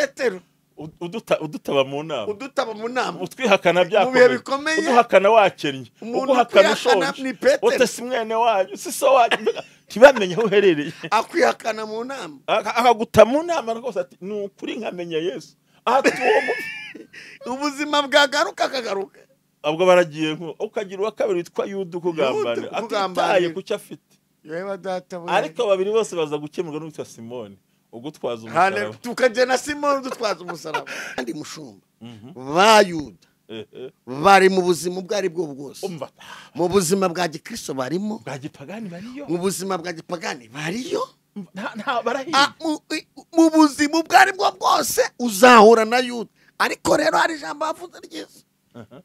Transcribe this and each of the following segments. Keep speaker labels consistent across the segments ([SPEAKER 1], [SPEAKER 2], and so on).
[SPEAKER 1] Petero
[SPEAKER 2] udutaba mu nama
[SPEAKER 1] utwihakana
[SPEAKER 2] byakomeye uduhakana wakennye uguhakana ushonje utese mwene wanyu si so wanyu ntibamenye aho uherereye
[SPEAKER 1] akwihakana mu nama
[SPEAKER 2] akaguta mu nama rwose ati ni ukuri nkamenya Yesu aha tuwo
[SPEAKER 1] ubuzima bwagaruka akagaruka
[SPEAKER 2] abwo baragiye ukagira uwa kabiri witwa Yuda ukugambana atitaye kucyo afite ariko babiri bose baza gukemurwa n'uwitwa Simoni ugutwaza umusaraba
[SPEAKER 1] tukaje na Simoni udutwaza umusaraba kandi mushumba ba Yuda bari mu buzima bwari bwo bwose mu buzima bwa gikristo barimo
[SPEAKER 2] bwa gipagani bariyo
[SPEAKER 1] mu buzima bwa gipagani bariyo
[SPEAKER 2] nta barahiye
[SPEAKER 1] mu buzima bwari bwo bwose uzahura na Yuda ariko rero hari ijambo bavuze ryiza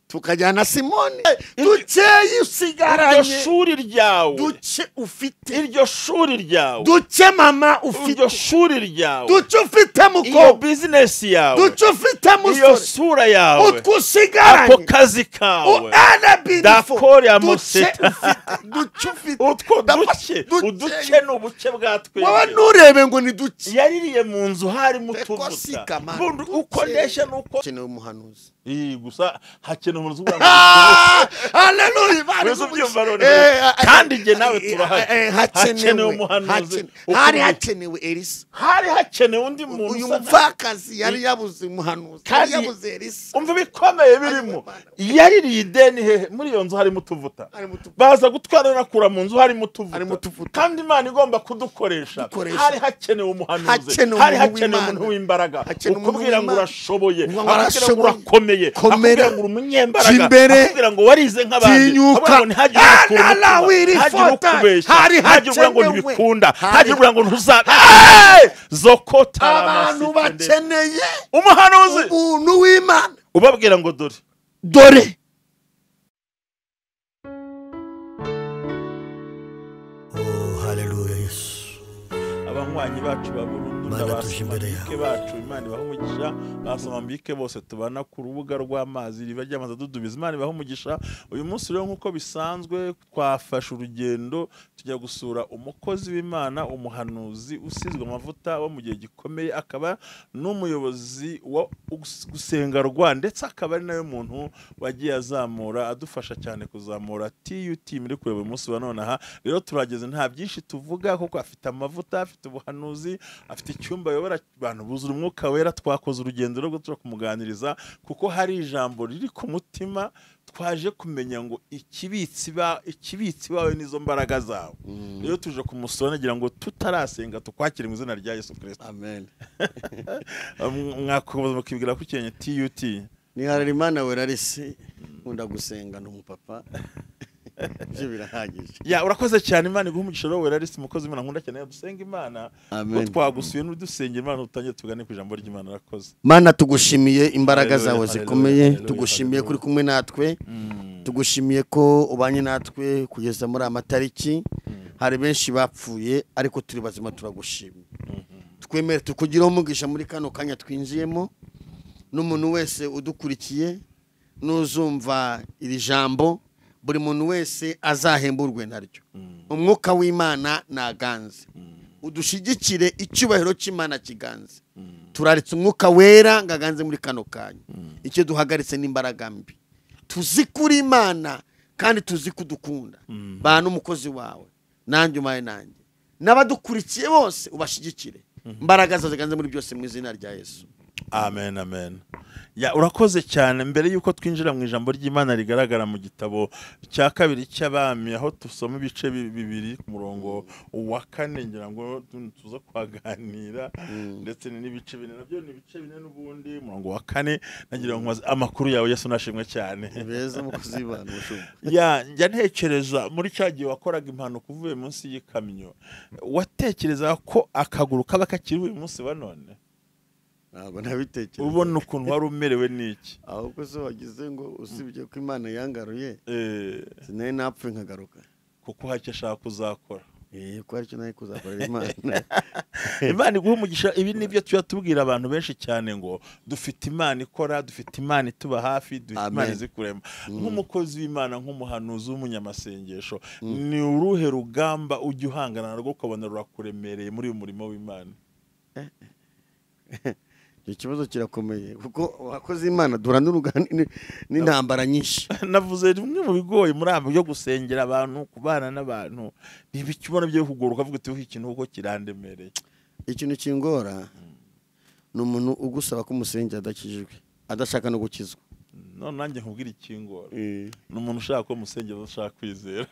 [SPEAKER 1] tukajyana Simoni duceye usigaranye
[SPEAKER 2] iryo shuri ryawe
[SPEAKER 1] duce ufite
[SPEAKER 2] iryo shuri ryawe
[SPEAKER 1] duce mama ufite
[SPEAKER 2] iryo shuri ryawe
[SPEAKER 1] duce ufite muko
[SPEAKER 2] iyo business yawe
[SPEAKER 1] duce ufite musore
[SPEAKER 2] iyo sura yawe
[SPEAKER 1] utwusigaranye
[SPEAKER 2] ako kazi kawe
[SPEAKER 1] dakore
[SPEAKER 2] amoseta
[SPEAKER 1] duce ufite
[SPEAKER 2] utwo uduce n'ubuce bwatwe
[SPEAKER 1] wowe nurebe ngo ni duce
[SPEAKER 2] yaririye mu nzu hari mutuvuta ukoresha nuko
[SPEAKER 1] cyane umuhanuzi
[SPEAKER 2] gusa hakene umuntu uzubwa
[SPEAKER 1] haleluya
[SPEAKER 2] kandi je nawe turahari hakene umuhanuzi
[SPEAKER 1] hari hakenewe Elisa
[SPEAKER 2] hari hakene undi muntu
[SPEAKER 1] uyu mupfakazi yari yabuze umuhanuzi yari yabuze Elisa
[SPEAKER 2] umva bikomeye birimo yaririye ideni hehe muri iyo nzu hari mutuvuta baza gutwara nakura mu nzu hari mutuvuta kandi Imana igomba kudukoresha hari hakenewe umuhanuzi hari hakenewe umuntu w'imbaraga ukubwira ngo urashoboye akubwira ngo urakomeye akubwira ngo umunyembaraga akubwira ngo warize nk'abandi akubwira ngo ntihagire ukubeshya hagire ngo ntibikunda hagire ngo ntuzabe zokota
[SPEAKER 1] abantu bakeneye
[SPEAKER 2] umuhanuzi
[SPEAKER 1] umuntu w'Imana
[SPEAKER 2] ubabwira ngo
[SPEAKER 1] dore
[SPEAKER 2] abanywanyi bacu baburundu n'abasomambike bacu Imana ibaha umugisha basomambike bose tubana ku rubuga rw'amazi riba ryamaze dudubiza Imana ibaha umugisha uyu munsi rero nkuko bisanzwe twafashe urugendo tujya gusura umukozi w'Imana umuhanuzi usizwe amavuta wo mu gihe gikomeye akaba n'umuyobozi wa gusenga ndetse akaba ari nawe muntu wagiye azamura adufasha cyane kuzamura TUT muri kureba uyu munsi wa none aha rero turageze nta byinshi tuvuga kuko afite amavuta afite ubuhanuzi afite icyumba yobora abantu buzura umwuka wera twakoze urugendo rwo turi kumuganiriza kuko hari ijambo riri ku mutima twaje kumenya ngo ikibitsi bawe nizo mbaraga zawe rero tuje kumusura nagira ngo tutarasenga tukwakire mu izina rya Yesu Kristo
[SPEAKER 1] amen
[SPEAKER 2] mwakoze mukibwira ko cyenye TUT
[SPEAKER 1] ni Harerimana Wellars nkunda gusenga n'umupapa byo birahagije
[SPEAKER 2] ya urakoze cyane Imana iguha umugisha rero Wellars mukozi Imana nkunda cyane dusenga Imana ko twagusuye n'udusengera Imana utangiye tugane ku ijambo ry'Imana urakoze
[SPEAKER 1] Mana tugushimiye imbaraga zawe zikomeye tugushimiye kuri kumwe natwe tugushimiye ko ubanye natwe kugeza muri amatariki hari benshi bapfuye ariko turi bazima turagushimiye twemere tukugiraho umugisha muri kano kanya twinjiyemo n'umuntu wese udukurikiye nuzumva iri jambo buri muntu wese azahemburwe naryo umwuka w'Imana naganze udushigikire icyubahiro cy'Imana kiganze turaritse umwuka wera ngaganze muri kano kanya icyo duhagaritse n'imbaraga mbi tuzikuri Imana kandi tuzikudukunda bana umukozi wawe nanjye umaye nanjye n'abadukurikiye bose ubashigikire imbaraga zaziganze muri byose mu izina rya Yesu
[SPEAKER 2] amen amen ya urakoze cyane mbere yuko twinjira mu ijambo ry'Imana rigaragara mu gitabo cya kabiri cy'abami aho tusoma ibice bibiri ku murongo wa 4 ngira ngo tuza kwaganira ndetse n'ibice bine nabyo ni ibice bine n'ubundi murongo wa 4 nagira ngo amakuru yawe Yesu nashimwe cyane
[SPEAKER 1] beza mukozi w'Imana
[SPEAKER 2] ya njya ntekereza muri cyagiye wakoraga impano kuvuye munsi y'ikamyo watekereza ko akaguru kaba kakiri uyu munsi wa none
[SPEAKER 1] ntabwo nabitekereza
[SPEAKER 2] ubona ukuntu wari umerewe n'iki
[SPEAKER 1] ahubwo se wagize ngo usibye ko Imana yangaruye sinari napfe nkagaruka
[SPEAKER 2] kuko hacyo ashaka kuzakora
[SPEAKER 1] ko aricyo nayo kuzakorera Imana
[SPEAKER 2] Imana iguha umugisha ibi nibyo tuya tubwira abantu benshi cyane ngo dufite Imana ikora dufite Imana ituba hafi dufite Imana izikurema nk'umukozi w'Imana nk'umuhanuzi w'umunyamasengesho ni uruhe rugamba ujya uhangana narwo ukabona rurakuremereye muri uyu murimo w'Imana
[SPEAKER 1] ikibazo kirakomeye kuko wakoze Imana dura n'intambara nyinshi.
[SPEAKER 2] Navuze rimwe mu bigoye muri abo byo gusengera abantu, kubana n'abantu, niba ikibona byo kuguruka avuga uti ikintu uko kirandemereye.
[SPEAKER 1] Ikintu kingora ni umuntu ugusaba ko umusengera adakijijwe, adashaka no gukizwa.
[SPEAKER 2] None nanjye nkubwira ikingora. Ni umuntu ushaka ko umusengera adashaka kwizera.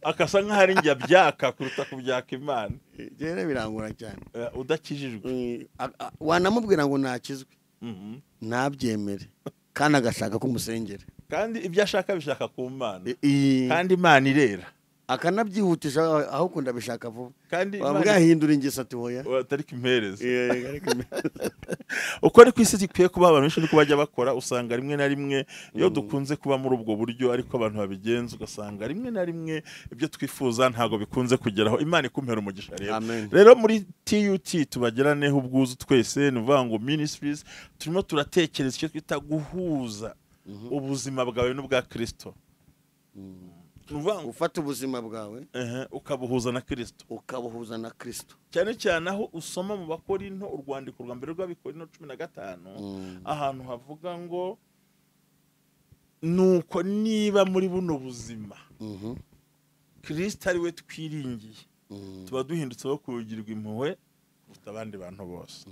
[SPEAKER 2] Akasa nk'ahari njya byaka kuruta kubyaka Imana.
[SPEAKER 1] Jere birangura cyane.
[SPEAKER 2] Udakijijwe.
[SPEAKER 1] Wanamubwira ngo nakizwe. Nabyemere. Kandi agashaka ko umusengera.
[SPEAKER 2] Kandi ibyo ashaka bishaka ku Mana. Kandi Imana irera.
[SPEAKER 1] Akanabyihutisha aho kunda bishaka vuba.
[SPEAKER 2] Kandi
[SPEAKER 1] bwahindura ingeso ati hoya.
[SPEAKER 2] Tariki impereza. Uko ari kwisi tikwiye kuba abantu benshi niko bajya bakora, usanga rimwe na rimwe iyo dukunze kuba muri ubwo buryo ariko abantu babigenza, ugasanga rimwe na rimwe ibyo twifuza ntago bikunze kugeraho. Imana ikumpera umugisha rero. Rero muri TUT tubageraneho ubwuzu twese, nuvuga ngo ministries turimo turatekereza icyo twita guhuza ubuzima bwawe n'ubwa Kristo.
[SPEAKER 1] Ufata ubuzima bwawe
[SPEAKER 2] ukabuhuza na Kristo,
[SPEAKER 1] ukabuhuza na Kristo.
[SPEAKER 2] Cyane cyane aho usoma mu Bakorinto urwandiko rwa mbere rw'Abikorino 15 ahantu havuga ngo nuko niba muri buno buzima Kristo ari we twiringiye, tuba duhindutse bo kugirwa impuhwe kuruta abandi bantu bose.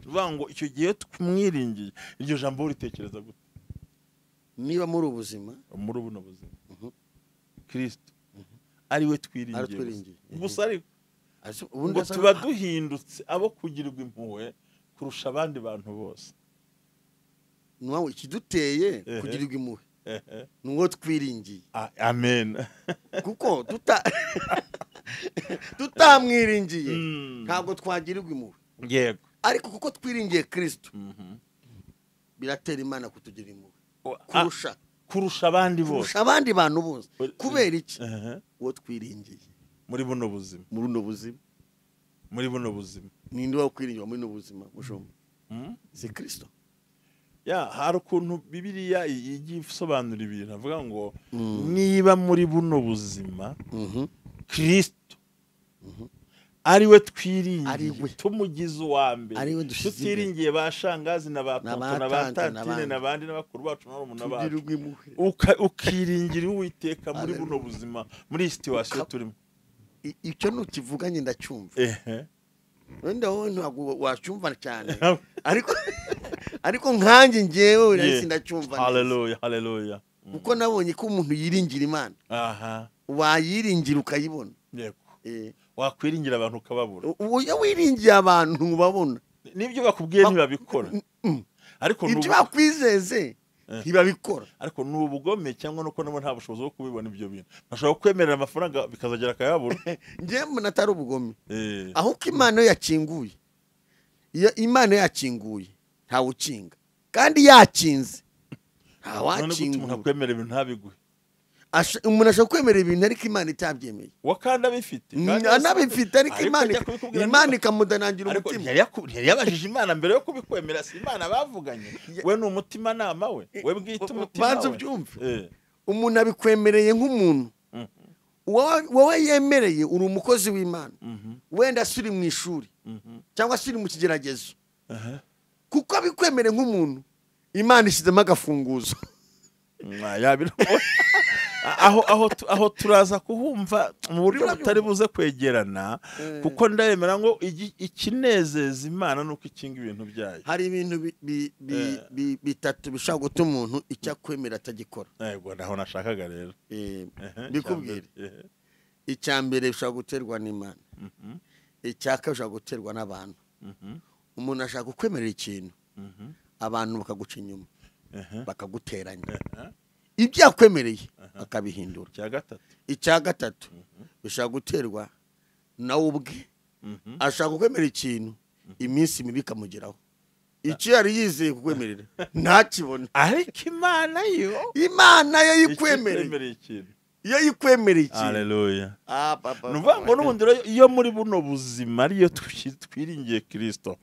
[SPEAKER 2] Tuvuga ngo icyo gihe twumwiringiye, iryo jambo ritekereza gute?
[SPEAKER 1] Niba muri ubuzima,
[SPEAKER 2] muri buno buzima Kristo ari we twiringiye gusa, ariko ngo tuba duhindutse abo kugirirwa impuhwe kurusha abandi bantu bose.
[SPEAKER 1] Nuwo ikiduteye kugirirwa impuhwe nuwo twiringiye.
[SPEAKER 2] Amen.
[SPEAKER 1] Kuko tutamwiringiye ntabwo twagirirwa impuhwe.
[SPEAKER 2] Yego.
[SPEAKER 1] Ariko kuko twiringiye Kristo biratera Imana kutugira impuhwe kurusha abandi bose, kurusha abandi bantu bose. Kubera iki? Uwo twiringiye
[SPEAKER 2] muri buno buzima, muri buno buzima
[SPEAKER 1] ninde wo kwiringirwa muri buno buzima mushomba? Si Kristo.
[SPEAKER 2] Hari ukuntu Bibiliya igiye isobanura ibintu, avuga ngo niba muri buno buzima Kristo ari we twiringiye, tumugize uwa mbere, tutiringiye bashangazi na batoto na batantine n'abandi n'abakuru bacu n'abana bacu, ukiringira Uwiteka muri buno buzima, muri situation turimo.
[SPEAKER 1] Icyo nukivuganye ndacyumva. Wenda wowe ntabwo wacyumva cyane, ariko nkanjye ngewe urasi ndacyumva.
[SPEAKER 2] Hallelujah, hallelujah.
[SPEAKER 1] Kuko nabonye ko umuntu yiringira Imana, wayiringira ukayibona.
[SPEAKER 2] Yego. Wakwiringira abantu ukababura.
[SPEAKER 1] Uyo wiringiye abantu ubabona.
[SPEAKER 2] Nibyo bakubwiye ntibabikora. Ariko
[SPEAKER 1] ibyo bakwizeze ntibabikora.
[SPEAKER 2] Ariko n'ubugome cyangwa nuko nabo nta bushobozi bwo kubibona ibyo bintu. Bashobora kwemerera amafaranga bikazagera akayabura.
[SPEAKER 1] Ngiye mbona atari ubugome. Aho ko Imana yakinguye. Iyo Imana yakinguye ntawe ukinga. Kandi yakinze nta wakinga.
[SPEAKER 2] Umuntu akwemera ibintu ntabiguhe.
[SPEAKER 1] Umuntu ashaka kwemera ibintu ariko Imana itabyemeye.
[SPEAKER 2] Wakanda bifite.
[SPEAKER 1] Anabifite ariko Imana ikamudanangira umutima.
[SPEAKER 2] Yari yabajije Imana mbere yo kubikwemera, si Imana bavuganye. We ni umutima nama we. We bwite umutima we.
[SPEAKER 1] Banza ubyumve. Umuntu abikwemereye nk'umuntu. Wowe yemereye uri umukozi w'Imana. Wenda asuri mu ishuri cyangwa asuri mu kigeragezo. Kuko abikwemereye nk'umuntu, Imana ishyizemo agafunguzo. Aho turaza kuhumva mu buryo butari buze kwegerana, kuko ndemera ngo ikinezeza Imana nuko ikinga ibintu byayo. Hari ibintu bitatu bishaka gutuma umuntu icyakwemera atagikora.
[SPEAKER 2] Yego, naho nashakaga rero.
[SPEAKER 1] Bikubwire. Icyambere bishaka guterwa n'Imana. Icyaka bishaka guterwa n'abantu. Umuntu ashaka kwemerera ikintu, abantu bakaguca inyuma, bakaguteranya. Ibyo yakwemereye akabihindura. Icya gatatu bishaka guterwa nawe ubwe. Ashaka kwemera ikintu, iminsi mibi ikamugeraho. Icyo yari yizeye kukwemerera ntakibona. Ariko Imana yo yikwemereye ikintu. Iyo yikwemereye ikintu.
[SPEAKER 2] Hallelujah. Nuvuga ngo n'ubundi iyo muri buno buzima ariyo twiringiye Kristo.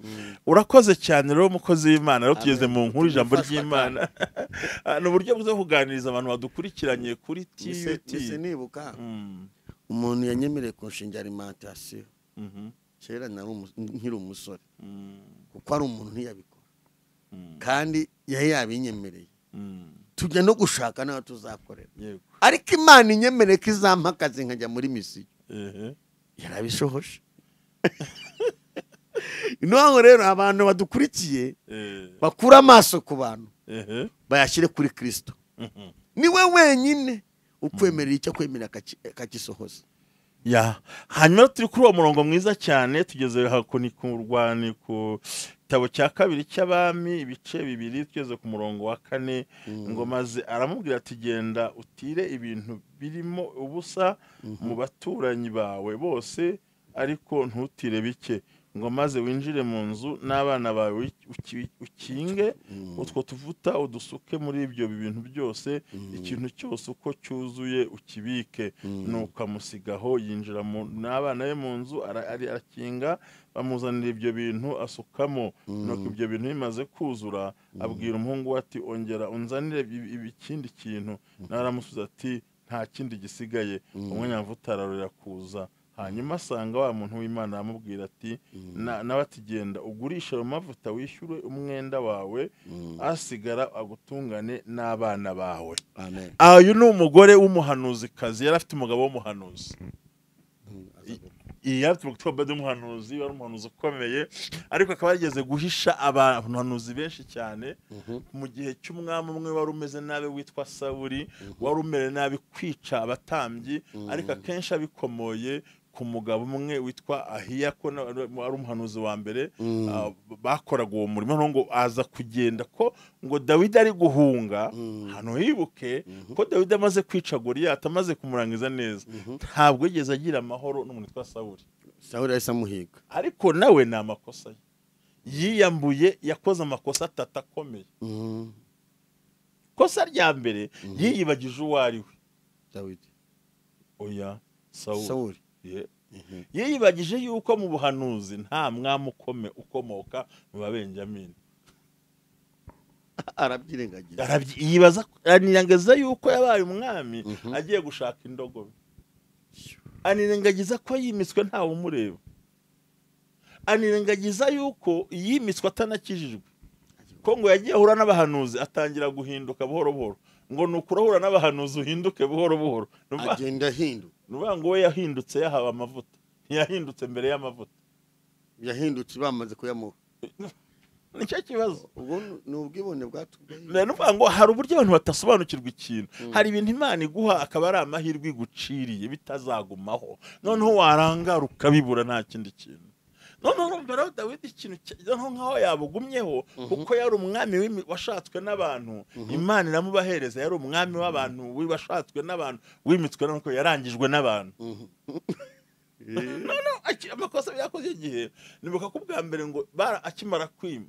[SPEAKER 2] Urakoze cyane rero umukozi w'Imana, rero tugeze mu nkuru ijambo ry'Imana. N'uburyo bwo kuganiriza abantu badukurikiranye kuri TUT.
[SPEAKER 1] Nibuka umuntu yanyemereye kunshingira alimentation. Kera nkiri umusore. Kuko ari umuntu ntiyabikora. kandi yabinyemereye tujya no gushaka naho tuzakorera
[SPEAKER 2] yego
[SPEAKER 1] ariko Imana inyemereye ko izampa akazi nkajya muri misiyo yarabishohoje Inongo rero abantu badukurikiye bakura amaso ku bantu bayashyire kuri Kristo niwe wenyine ukwemerera icyo kwemera akagisohoza
[SPEAKER 2] ya hanyuma turi kuri uwo murongo mwiza cyane tugeze hakoni kurwani ku gitabo cya kabiri cy'abami ibice 2 tugeze ku murongo wa 4 ngo maze aramubwira ati genda utire ibintu birimo ubusa mu baturanyi bawe bose ariko ntutire bike ngo maze winjire mu nzu n'abana bawe ukinge utwo tuvuta udusuke muri ibyo bintu byose ikintu cyose uko cyuzuye ukibike nuko amusigaho yinjira mu n'abana be mu nzu arakinga bamuzanira ibyo bintu asukamo nuko ibyo bintu bimaze kuzura abwira umuhungu ati ongera unzanire ikindi kintu naramusubiza ati nta kindi gisigaye umwanyavuta ararura kuza hanyuma asanga wa muntu w'Imana amubwira ati nawe ati genda ugurisha ayo mavuta wishyure umwenda wawe asigara agutungane n'abana bawe.
[SPEAKER 1] Amen.
[SPEAKER 2] Uyu ni umugore w'umuhanuzikazi yari afite umugabo w'umuhanuzi. Iya tubuktoba d'umuhanuzi wari umuhanuzi ukomeye ariko akaba yageze guhisha abahanuzi benshi cyane mu gihe cy'umwami umwe wari umeze nabe witwa Sawuli wari umere nabi kwica abatambyi ariko akenshi abikomoye ku mugabo umwe witwa Ahiya ko ari umuhanuzi wa mbere bakoraga uwo murimo ngo aza kugenda ko ngo Dawidi ari guhunga hano hibuke ko Dawidi amaze kwica Goliyati amaze kumurangiza neza ntabwo yigeze agira amahoro n'umuntu witwa Sawuli.
[SPEAKER 1] Sawuli yahise amuhiga
[SPEAKER 2] ariko nawe ni amakosa yiyambuye yakoze amakosa atatu akomeye. Kosa rya mbere yiyibagije uwo ari we
[SPEAKER 1] Dawidi
[SPEAKER 2] oya Sawuli yiyibagije yuko mu buhanuzi nta mwami ukomoka mu babenjamini.
[SPEAKER 1] arabyirengagiza
[SPEAKER 2] yibaza anirangaza yuko yabaye umwami agiye gushaka indogobe. Anirengagiza ko yimitswe ntawe umureba. Anirengagiza yuko yimitswe atanakijijwe ko ngo yagiye ahura n'abahanuzi atangira guhinduka buhoro buhoro ngo nukurahura n'abahanuzi uhinduke buhoro buhoro
[SPEAKER 1] agenda hinduka
[SPEAKER 2] nuba ngo we yahindutse yahawe amavuta ntiyahindutse mbere y'amavuta
[SPEAKER 1] yahindutse bamaze kuyamuha.
[SPEAKER 2] Nicyo kibazo
[SPEAKER 1] ubwo n'ubwibone bwatubwe
[SPEAKER 2] nuvuga ngo hari uburyo abantu batasobanukirwa ikintu hari ibintu Imana iguha akaba ari amahirwe iguciriye bitazagumaho noneho warangara ukabibura nta kindi kintu. Noneho mbere Dawidi ikintu nkaho yabugumyeho kuko yari umwami washatswe n'abantu Imana iramubahereza yari umwami w'abantu washatswe n'abantu wimitswe n'uko yarangijwe n'abantu. Amakosa yakoze igihe nibuka ko bwa mbere ngo akimara kwima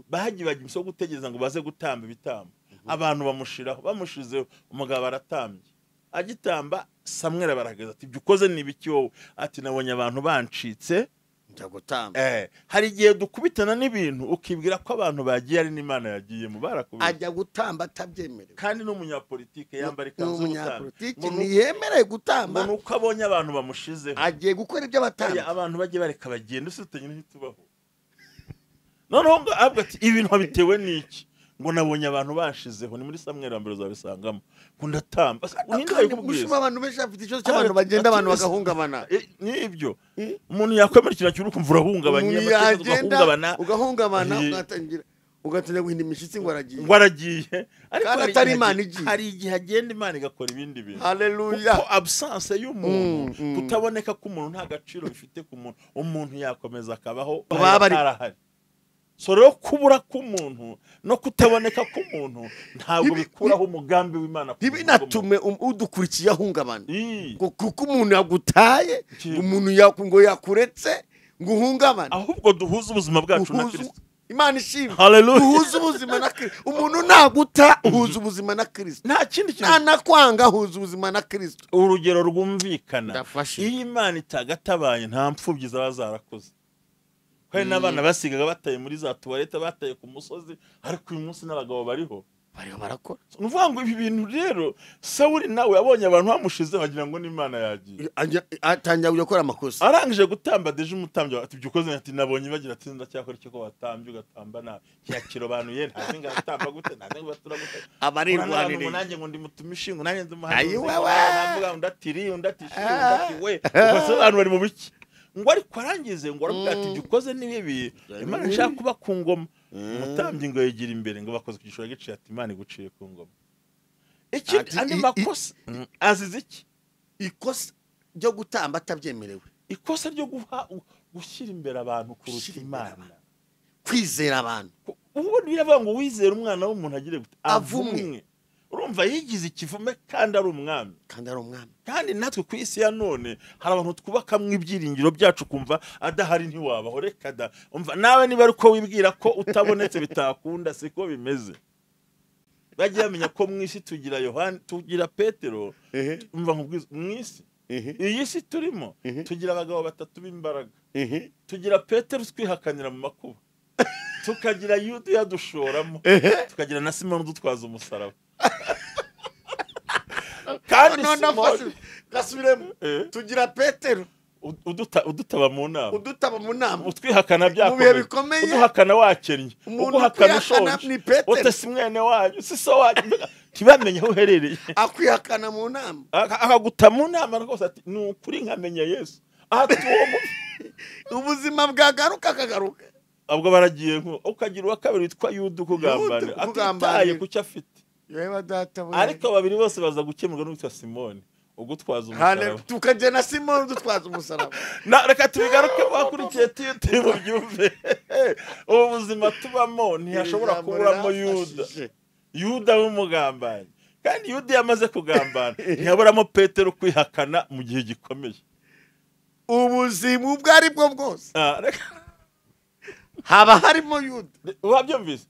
[SPEAKER 2] bahagibaga imiso gutegereza ngo baze gutamba ibitambo abantu bamushiraho bamushizeho umugabo aratambye agitamba Samweli barageza ati byukoze nibiki wowe ati nabonye abantu bancitse
[SPEAKER 1] ndagutamba.
[SPEAKER 2] Hari igihe dukubitana n'ibintu ukibwira ko abantu bagiye ari n'Imana yagiye mu barakubita
[SPEAKER 1] ajya gutamba atabyemerewe
[SPEAKER 2] kandi n'umunyapolitike yambara ikanzu
[SPEAKER 1] y'umunyapolitike niyemereye gutamba
[SPEAKER 2] nuko abonye abantu bamushizeho
[SPEAKER 1] agiye gukora ibyo batamba
[SPEAKER 2] abantu bagiye bareka bagenda usitanye n'itubaho. Noneho ngo ati ibintu bitewe n'iki ngo nabonye abantu bashizeho ni muri Samweli mbere uzabisangamo kundatamba
[SPEAKER 1] gushima abantu benshi bafite icyo cy'abantu bagenda abantu bagahungabana
[SPEAKER 2] nibyo umuntu yakwemerera cyane ukumva urahungabanye
[SPEAKER 1] ugahungabana ugatangira guhinda imishitsi ngo
[SPEAKER 2] aragiye
[SPEAKER 1] ariko atari Imana igiye
[SPEAKER 2] hari igihe agenda Imana igakora ibindi bintu.
[SPEAKER 1] Haleluya.
[SPEAKER 2] Kuko absence y'umuntu kutaboneka k'umuntu nta gaciro bifite ku muntu umuntu yakomeza akabaho barahari. So rero kubura k'umuntu no kutaboneka k'umuntu ntabwo bikuraho umugambi w'Imana
[SPEAKER 1] ntibinatume udukurikiye ahungabana kuko umuntu yagutaye umuntu ngo yakuretse ngo uhungabane
[SPEAKER 2] ahubwo duhuza ubuzima bwacu na Kristo.
[SPEAKER 1] Imana ishimwe.
[SPEAKER 2] Haleluya.
[SPEAKER 1] Uhuza ubuzima na Kristo. Umuntu naguta uhuza ubuzima na Kristo.
[SPEAKER 2] Nta kindi kintu
[SPEAKER 1] nakwanga uhuza ubuzima na Kristo.
[SPEAKER 2] Urugero rwumvikana iyo Imana itagatabaye nta mpfubyi zaba zarakoze. Kandi n'abana basigaga bataye muri za tuwarete bataye ku musozi ariko uyu munsi n'abagabo bariho
[SPEAKER 1] bari barakora.
[SPEAKER 2] Nuvuga ngo ibi bintu rero Sawuli nawe abonye abantu bamushize bagira ngo n'Imana yagiye.
[SPEAKER 1] Atangira gukora amakosa.
[SPEAKER 2] Arangije gutamba deje umutambyi ati byukoze ati nabonye bagira ati ndacyakora icyo ko watambye ugatamba na cyakiro abantu ye nta ninga atamba gute nta ninga batura gute.
[SPEAKER 1] Abarirwanire.
[SPEAKER 2] Nanjye ngo ndi mutumishingo nanjye ndi muhanzi. Navuga ndatiri undatishi undatiwe. Ubwo abantu bari mu biki. Ngo ariko arangize ngo aravuga ati byukoze nibibi Imana nshaka kuba ku ngoma. Umutambyi ngo yigira imbere ngo bakoze kugishora giciye ati Imana iguciye ku ngoma. Iki andi makosa azize iki? Ikosa
[SPEAKER 1] ryo gutamba atabyemerewe.
[SPEAKER 2] Ikosa ryo gushyira imbere abantu kuruta Imana.
[SPEAKER 1] Kwizera abantu.
[SPEAKER 2] Ubu biravuga ngo wizera umwana w'umuntu agire gute avumwe. Urumva yigize ikivume kandi ari umwami. Kandi natwe ku isi ya none hari abantu twubakamwe ibyiringiro byacu kumva adahari ntiwabaho reka da. Umva nawe niba ari ko wibwira ko utabonetse bitakunda siko bimeze. Bagiye bamenya ko mu isi tugira Yohana tugira Petero. Umva nkubwiza mu isi iyi si turimo tugira abagabo batatu b'imbaraga. Tugira Petero twihakanira mu makuba. Tukagira Yuda yadushoramo. Tukagira na Simoni dutwaza umusaraba. Kandi
[SPEAKER 1] gasubiremo tugira Petero
[SPEAKER 2] udutaba mu nama utwihakana
[SPEAKER 1] byakomeye
[SPEAKER 2] uduhakana wakennye uguhakana ushonje utese mwene wanyu si so wanyu kibamenye aho uherereye
[SPEAKER 1] akwihakana mu nama
[SPEAKER 2] akaguta mu nama rwose ati ni ukuri nkamenya Yesu aha tuwo ubuzima bwagaruka akagaruka ubwo baragiye nko ukagira uwa kabiri witwa Yuda ukugambana atitaye kucyo afite ariko babiri bose baza gukemurwa n'uwitwa Simoni ugutwaza umusaraba
[SPEAKER 1] tukajya na Simoni dutwaza umusaraba
[SPEAKER 2] reka tubigaruke bakurikiye turi mu byumve ubu buzima tubamo ntiyashobora kuburamo Yuda w'umugambanyi kandi Yuda yamaze kugambana ntiyaburamo Petero kwihakana mu gihe gikomeye
[SPEAKER 1] ubuzima ubwo ari bwo bwose haba harimo Yuda
[SPEAKER 2] wabyumvise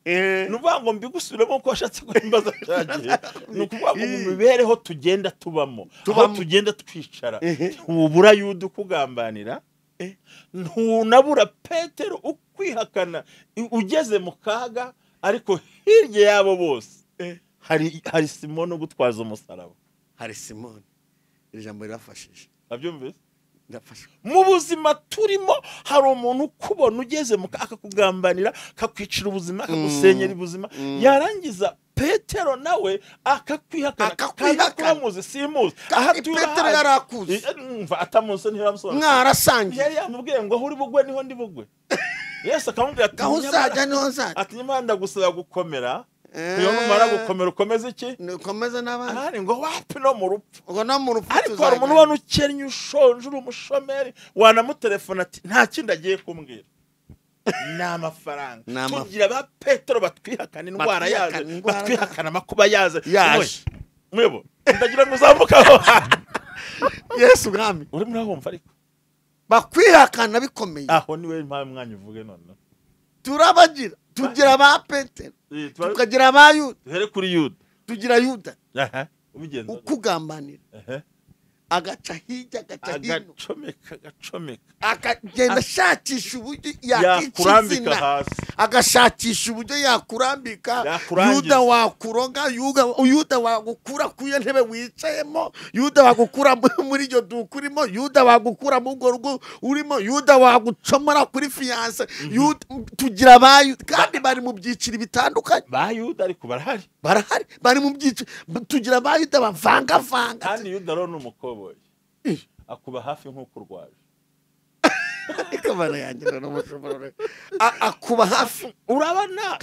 [SPEAKER 2] nuvuga ngo mbigusubiremo ko washatse kwimbaza cyagiye nukuvuga ngo mu mibereho tugenda tubamo aho tugenda twicara ubura Yuda kugambanira ntunabura Petero ukwihakana ugeze mu kaga ariko hirye yabo bose hari Simoni gutwaza umusaraba
[SPEAKER 1] hari Simoni ijambo rirafashije
[SPEAKER 2] wabyumvise mu buzima turimo hari umuntu kubona ugeze mu akakugambanira akakwicira ubuzima akagusenyera ubuzima yarangiza Petero nawe akakwihakana muzi simuzi
[SPEAKER 1] aha Petero yarakuze
[SPEAKER 2] mva atamunse ntiramusona
[SPEAKER 1] mwarasangiye
[SPEAKER 2] yari yamubwiye ngo uri bugwe niho ndi bugwe Yesu akamubwira ati
[SPEAKER 1] uzajya niho nzajya
[SPEAKER 2] ati nyuma ndagusaba gukomera iyo numara gukomera ukomeze iki
[SPEAKER 1] ukomeze n'abandi
[SPEAKER 2] ngo wapi no mu rupfu
[SPEAKER 1] ngo no mu rupfu
[SPEAKER 2] ariko hari umuntu ubona ukennye ushonje uri umushomeri wanamutelefona ati nta kindi agiye kumbwira ni amafaranga tugira ba Petero batwihakana indwara yaje batwihakana amakuba yaje mwebo ndagira ngo uzamukaho
[SPEAKER 1] Yesu mwami
[SPEAKER 2] uri murahumva ariko
[SPEAKER 1] bakwihakana bikomeye
[SPEAKER 2] aho niwe mwanya uvuge none
[SPEAKER 1] turabagira tugira ba Petero tukagira ba Yuda
[SPEAKER 2] duhere kuri Yuda
[SPEAKER 1] tugira Yuda
[SPEAKER 2] ubigenza
[SPEAKER 1] ukugambanira agaca hirya agaca hino
[SPEAKER 2] agacomeka
[SPEAKER 1] akagenda ashakisha uburyo yakurambika
[SPEAKER 2] hasi
[SPEAKER 1] agashakisha uburyo yakurambika Yuda wakuroga Yuda wagukura ku iyo ntebe wicayemo Yuda wagukura muri iryo duka urimo Yuda wagukura mu ngo rugo urimo Yuda wagucomora kuri fiance tugira ba Yuda kandi bari mu byiciro bitandukanye
[SPEAKER 2] ba Yuda ariko barahari
[SPEAKER 1] bari mu byiciro tugira ba Yuda bavanga
[SPEAKER 2] kandi Yuda rero n'umukobwa akuba hafi nk'uko urwaje
[SPEAKER 1] ikamana yanjye n'umushobora akuba hafi
[SPEAKER 2] urabana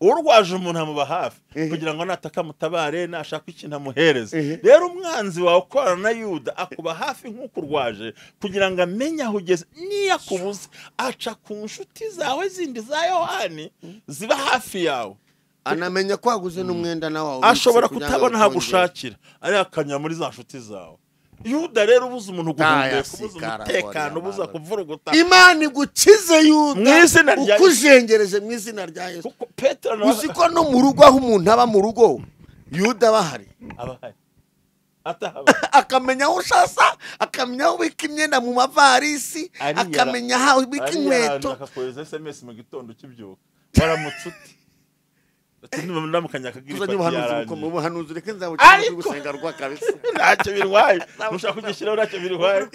[SPEAKER 2] urwaje umuntu amuba hafi kugira ngo nataka mutabare nashaka ikintu amuhereze rero umwanzi wawe ukorana na Yuda akuba hafi nk'uko urwaje kugira ngo amenye aho ugeze niya kubuze aca ku nshuti zawe zindi za Yohani ziba hafi yawe
[SPEAKER 1] anamenya ko waguze n'umwenda nawe
[SPEAKER 2] ashobora kutabona hagushakira ari akanya muri za nshuti zawe Yuda rero ubuze umuntu guhumeka ubuze umutekano ubuza kuvuruguta
[SPEAKER 1] Imana igukize Yuda ukujengereje mu izina rya Yesu
[SPEAKER 2] Petero
[SPEAKER 1] uzi ko no mu rugo aho umuntu aba mu rugo Yuda bahari akamenya aho ushasa akamenya aho ubika imyenda mu mavarisi akamenya aho ubika inkweto
[SPEAKER 2] akakohereza SMS mu gitondo cy'ibyuka waramutse uti ndamukanya akagira
[SPEAKER 1] ipati mu buhanuzi reke nzabukira gusenga rwa kabisa
[SPEAKER 2] ntacyo birwaye nushaka kugishyiraho ntacyo birwaye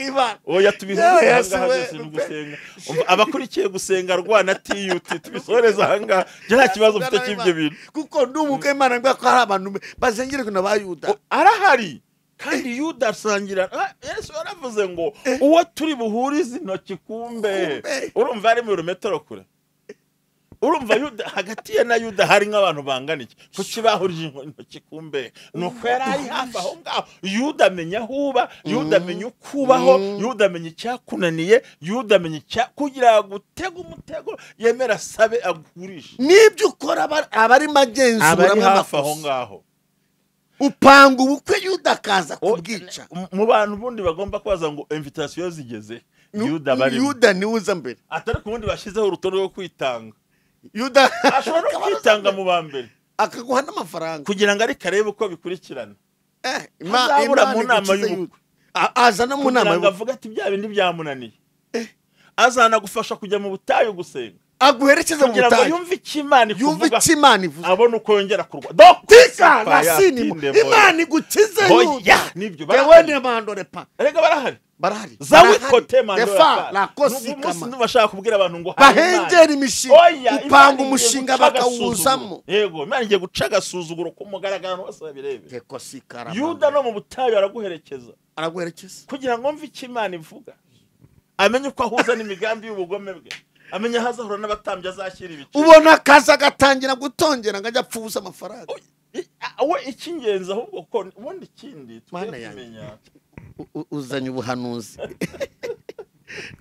[SPEAKER 2] oya tubihuza gusenga abakurikiye gusenga rwa na tiyuti tubisoreza hanga nta kibazo mfite cy'ibyo bintu
[SPEAKER 1] kuko ndumuka Imana ngwa ko hari abantu bazengere kuna bayuda
[SPEAKER 2] arahari kandi yuda asangira Yesu yaravuze ngo uwo turi buhurize intoki kumbe urumva ari mu metero kure urumva yuda hagati ya na yuda hari nk'abantu bangana iki kuki bahurije intoki kumbe nuko yari hafi aho ngaho yuda amenya huba yuda amenya ukubaho yuda amenya icyakunaniye yuda amenya kugira gutega umutego yemera sabe agurisha
[SPEAKER 1] nibyo ukora abari magenzura
[SPEAKER 2] hafi aho ngaho
[SPEAKER 1] upanga ubukwe yuda akaza kubwica
[SPEAKER 2] mu bantu bundi bagomba kwaza ngo invitation zigeze
[SPEAKER 1] yuda ni uza mbere
[SPEAKER 2] atari ku bundi bashizeho urutonde rwo kwitanga
[SPEAKER 1] yuda
[SPEAKER 2] ashobora kwitanga mu bambere
[SPEAKER 1] akaguha n'amafaranga
[SPEAKER 2] kugira ngo ari karebe uko bikurikirana
[SPEAKER 1] Imana
[SPEAKER 2] mu nama y'ubukwe
[SPEAKER 1] azana mu nama
[SPEAKER 2] y'ubukwe avuga ati bya bindi byamunaniye azana gufasha kujya mu butayu gusenga
[SPEAKER 1] aguherekeza mu butayu
[SPEAKER 2] yumva ikimana
[SPEAKER 1] ivuga abona
[SPEAKER 2] uko yongera kurwa
[SPEAKER 1] tika lasini Imana igukize yuda
[SPEAKER 2] nibyo
[SPEAKER 1] yewe ni mandore pa
[SPEAKER 2] erega barahari
[SPEAKER 1] zawe
[SPEAKER 2] kote mandora
[SPEAKER 1] la kosikama
[SPEAKER 2] ndubashaka kubwira abantu ngo
[SPEAKER 1] bahengera imishinga upanga umushinga bakawuzamo
[SPEAKER 2] yego Imana ngiye guca agasuzuguro ku mugaragaro wose babirebe
[SPEAKER 1] teko sikara
[SPEAKER 2] yuda no mu butayu araguherekeza kugira ngo mve ikimana ivuga amenye uko ahuza n'imigambi y'ubugome bwe amenya hazahura n'abatambye azashyira ibice
[SPEAKER 1] ubona akaza gatangira gutongera ngo ajya apfuza amafaranga
[SPEAKER 2] we icy'ingenzi ahubwo ko ubundi ikindi twamenya
[SPEAKER 1] uzanye ubuhanuzi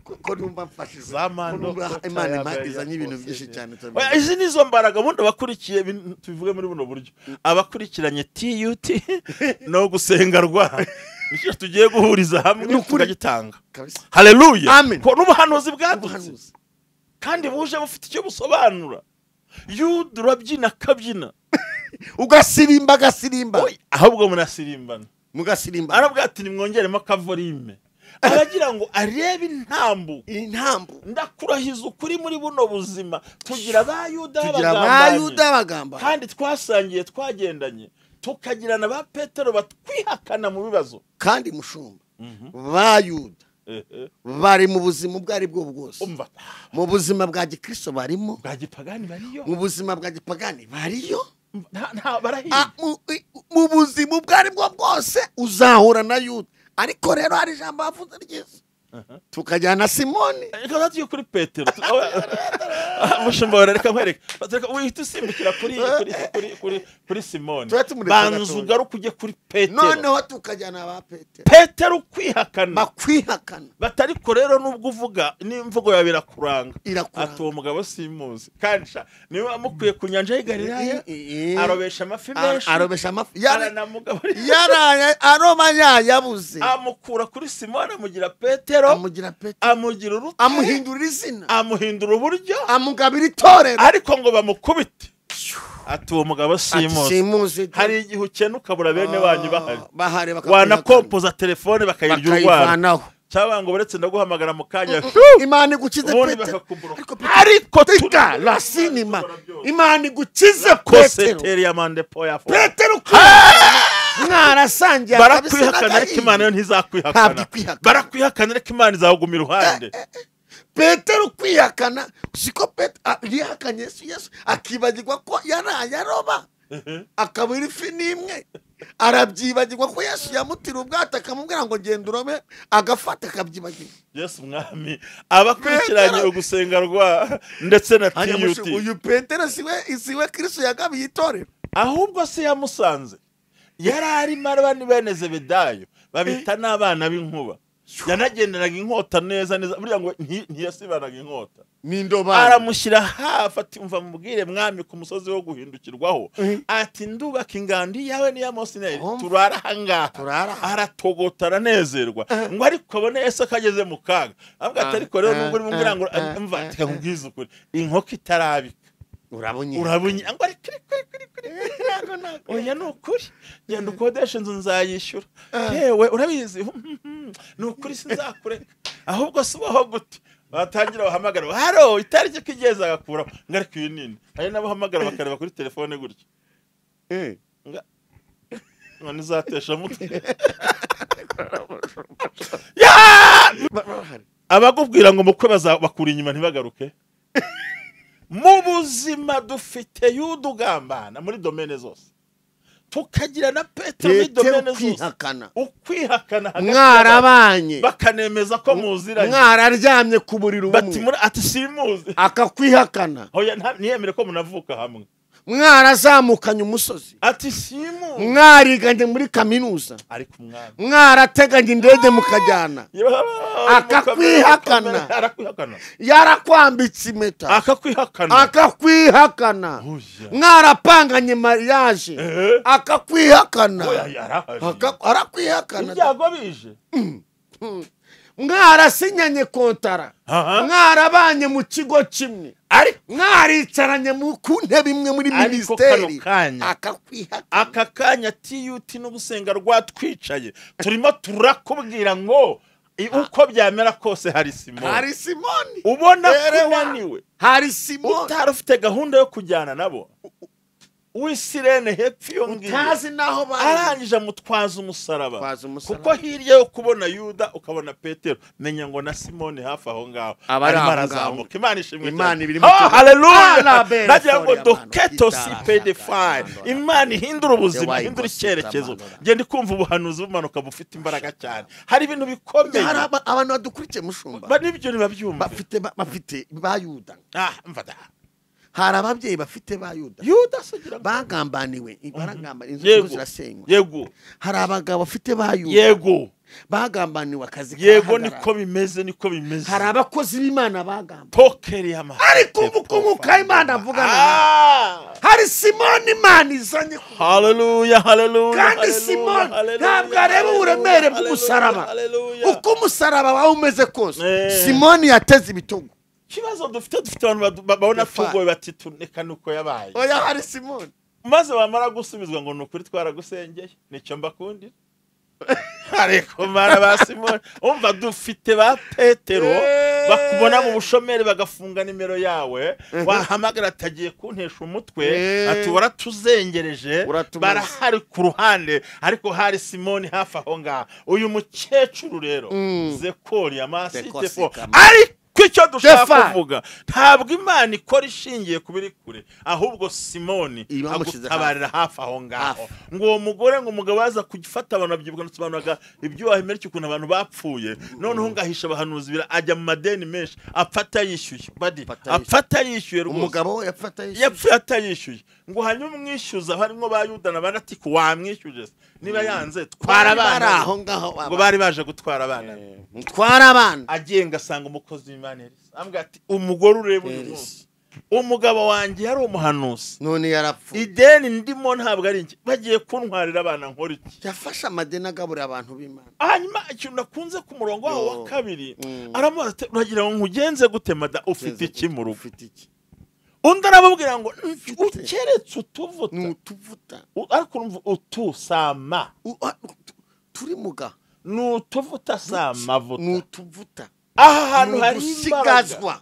[SPEAKER 1] kuko numva mfashije
[SPEAKER 2] zamano
[SPEAKER 1] Imana izanye ibintu byinshi cyane
[SPEAKER 2] izi nizo mbaraga bundi bakurikiye tubivuge muri buno buryo abakurikiranye TUT no gusenga rwa nicyo tugiye guhuriza hamwe tukagitanga haleluya ko n'ubuhanuzi bwadutse kandi buje bufite icyo busobanura yuda urabyina kabyina
[SPEAKER 1] ugasirimba
[SPEAKER 2] ahubwo munasirimbana
[SPEAKER 1] mugasirimbana
[SPEAKER 2] arabwa ati nimwongeremo kavorime aragira ngo arebe intambu ndakurahiza ukuri muri buno buzima tugira abayuda bagamba kandi twasangiye twagendanye tukagirana ba Petero batwihakana mu bibazo
[SPEAKER 1] kandi mushumba bayuda bari mu buzima bwari bwo bwose mu buzima bwa gikristo barimo
[SPEAKER 2] bwa gipagani bariyo
[SPEAKER 1] mu buzima bwa gipagani bariyo
[SPEAKER 2] barahiye
[SPEAKER 1] mu buzima bwari bwo bwose uzahura na yuda ariko rero hari ijambo bavuze ryiza tukajyana Simoni
[SPEAKER 2] reka tugiye kuri Petero mushumba reka nkwereka uhita usimbukira kuri Simoni banza ugaruke ujye kuri Petero
[SPEAKER 1] noneho tukajyana ba
[SPEAKER 2] Petero kwihakana
[SPEAKER 1] bakwihakana
[SPEAKER 2] batariko rero nubwo uvuga n'imvugo yawe birakuranga ati uwo mugabo simuzi kandi niwe amukwiye ku nyanja y'Igalilaya arobesha amafi menshi
[SPEAKER 1] yaraye aroba yabuze
[SPEAKER 2] amukura kuri Simoni amugira Petero amugira uruti
[SPEAKER 1] amuhindura izina
[SPEAKER 2] amuhindura uburyo
[SPEAKER 1] amugabira itorero
[SPEAKER 2] ariko ngo bamukubite ati uwo mugabo simuzi hari igihe ukena ukabura bene wanyu bahari wanakompoza telefone bakayirya urwara cyangwa ngo uretse ndaguhamagara mu kanya
[SPEAKER 1] Imana igukize Petero ariko tika lasinima Imana igukize Petero mwarasangiye
[SPEAKER 2] barakwihakana ariko Imana yo ntizakwihakana barakwihakana ariko Imana izaguma iruhande
[SPEAKER 1] Petero kwihakana siko Petero yihakanye Yesu akibagirwa ko yararoba akabura ifi n'imwe arabyibagirwa ko Yesu yamutira ubwato akamubwira ngo genda urobe agafata akabyibagirwa
[SPEAKER 2] Yesu mwami abakurikiranye ugusenga rwa ndetse na TUT
[SPEAKER 1] uyu Petero siwe Kristo yagabiye itorero
[SPEAKER 2] ahubwo se yamusanze yarari marabani bene Zebedayo babita n'abana b'inkuba yanagenderaga inkota neza burya ngo ntiyasibanaga inkota
[SPEAKER 1] n'indobani
[SPEAKER 2] aramushyira hafi ati umva mubwire mwami ku musozi wo guhindukirwaho ati ndubaka ingandi yawe niya Mosineri turara hangaha aratogota aranezerwa ngo ariko abone Yesu akageze mu kaga avuga ati ariko rero nubwo urimo ngo mva tukakubwiza ukuri inkoko itarabika urabunye ngo ari kuri oya nukuri genda ukodesha inzu nzayishyura yewe urabizi nukuri sinzakureka ahubwo subaho gute batangira bahamagara haro itariki kigeza agakuraho ngariko ibinini hari n'abahamagara bakareba kuri telefone gutyo ngo nizatesha mutwe abagubwira ngo mukwe bakura inyuma ntibagaruke mu buzima dufite yudugambana muri domene zose tukagira na Petero muri domene zose ukwihakana
[SPEAKER 1] mwarabanye
[SPEAKER 2] bakanemeza ko muziranye
[SPEAKER 1] mwararyamye ku buriri
[SPEAKER 2] bati muri ati simuzi
[SPEAKER 1] akakwihakana
[SPEAKER 2] hoya ntiyemere ko munavuka hamwe
[SPEAKER 1] mwarazamukanye umusozi
[SPEAKER 2] ati simu
[SPEAKER 1] mwariganye muri kaminuza
[SPEAKER 2] ariko umwana
[SPEAKER 1] mwarateganye indege mukajyana akakwihakana yarakwambitse impeta akakwihakana mwarapanganye mariage akakwihakana arakwihakana
[SPEAKER 2] ibyago bije
[SPEAKER 1] mwarasinyanye kontara mwarabanye mu kigo kimwe mwaricaranye ku ntebe imwe muri minisiteri
[SPEAKER 2] aka kanya tiyuti n'ubusenga rwatwicaye turimo turakubwira ngo uko byamera kose hari Simoni ubona kunaniwe
[SPEAKER 1] hari Simoni
[SPEAKER 2] utari ufite gahunda yo kujyana nabo wisirene hepfo yongiye
[SPEAKER 1] utazi naho bari
[SPEAKER 2] arangije mutwaza umusaraba kuko hirya yo kubona Yuda ukabona Petero menya ngo na Simoni hafi aho ngaho ari barazamuka Imana ishimwe
[SPEAKER 1] Imana ibiri
[SPEAKER 2] haleluya nagira ngo doketo sipedefy Imana ihindura ubuzima ihindura icyerekezo ngende kumva ubuhanuzi bumanuka bufite imbaraga cyane hari ibintu bikomeye
[SPEAKER 1] abantu badukurikiye mushumba
[SPEAKER 2] banibyo nibabyumva
[SPEAKER 1] bafite ba Yuda
[SPEAKER 2] mfata
[SPEAKER 1] hari ababyeyi bafite ba Yuda bagambaniwe inzu zirasenywa
[SPEAKER 2] yego
[SPEAKER 1] hari abagabo bafite ba Yuda
[SPEAKER 2] yego
[SPEAKER 1] bagambaniwe akazi
[SPEAKER 2] yego niko bimeze
[SPEAKER 1] hari abakozi b'Imana bagamba
[SPEAKER 2] pokeri ama
[SPEAKER 1] ariko umuka Imana avugana hari Simoni Imana izanye
[SPEAKER 2] haleluya
[SPEAKER 1] kandi Simoni ntabwo areba uburemere bw'umusaraba uko umusaraba wawe umeze kose Simoni yateze ibitugu
[SPEAKER 2] kibazo dufite abantu babona tugoye bati tuneka nuko yabaye
[SPEAKER 1] oya hari Simoni
[SPEAKER 2] maze bamara gusubizwa ngo nukuri twaragusengeye nicyo mbakundira ariko mara ba Simoni umva dufite ba Petero bakubona mu bushomeri bagafunga nimero yawe wahamagara atagiye kuntesha umutwe ati waratuzengereje barahari ku ruhande ariko hari Simoni hafi aho ngaho uyu mukecuru rero zekori amasitefo ariko kwicyo dushaka kuvuga ntabwo Imana ikora ishingiye kubiri kure ahubwo Simoni agutabarira hafi aho ngaho ngo uwo mugore ngo umugabo yaza kugifata abantu babyibuka n'sobanuraga ibyo wahemera cy'ukuntu abantu bapfuye noneho ngahisha abahanuzi bira ajya mu madeni menshi apfata yishyuye apfata yishyuye
[SPEAKER 1] umugabo
[SPEAKER 2] yapfata yishyuye ngo hanyuma umwishyuza harimo ba Yuda nabandi ati ko wamwishyuje niba yanze twara abana
[SPEAKER 1] aho ngaho
[SPEAKER 2] ngo bari baje gutwara abana
[SPEAKER 1] twara abana
[SPEAKER 2] agenga asanga umukozi w'Imana ambwa ati umugore ureba umunsi umugabo wanjye yari umuhanuzi
[SPEAKER 1] none yarapfuye
[SPEAKER 2] ideni ndimo ntabwo ari nge bagiye kuntwarira abana nkora iki
[SPEAKER 1] yafasha amadeni agaburira abantu b'Imana
[SPEAKER 2] hanyuma ikintu nakunze ku murongo waho wa kabiri aramubaza ati uragira ngo nkugenze gute mada ufite iki mu rugo undi arababwira ngo ukeretse utuvuta ariko urumva utusama
[SPEAKER 1] turi muga
[SPEAKER 2] nutuvuta samavuta
[SPEAKER 1] nutuvuta
[SPEAKER 2] aha hantu hari imbaraga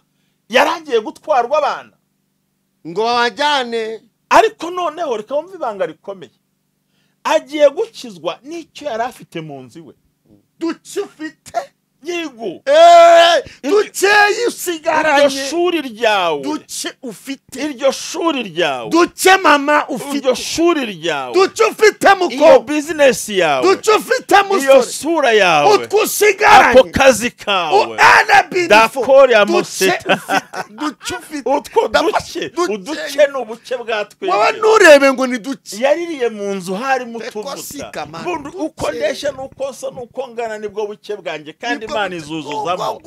[SPEAKER 2] yarangiye gutwarwa abana
[SPEAKER 1] ngo babajyane
[SPEAKER 2] ariko noneho reka wumve ibanga rikomeye agiye gukizwa n'icyo yari afite mu nzu iwe
[SPEAKER 1] dufite
[SPEAKER 2] yego
[SPEAKER 1] duke usigaranye
[SPEAKER 2] iryo shuri ryawe
[SPEAKER 1] duke ufite
[SPEAKER 2] iryo shuri ryawe
[SPEAKER 1] duke mama ufite
[SPEAKER 2] iryo shuri ryawe
[SPEAKER 1] duke ufite muko
[SPEAKER 2] iyo business yawe
[SPEAKER 1] duke ufite musore
[SPEAKER 2] iyo sura yawe
[SPEAKER 1] utwusigaranye
[SPEAKER 2] ako kazi kawe
[SPEAKER 1] dakori
[SPEAKER 2] amuseta
[SPEAKER 1] duke ufite
[SPEAKER 2] utwo uduke n'ubuke bwatwe
[SPEAKER 1] wowe nurebe ngo ni duke
[SPEAKER 2] yaririye mu nzu hari mutuvuta uko ndesha nuko nsa nuko ngana nibwo buke bwanjye kandi Imana izuzuzamo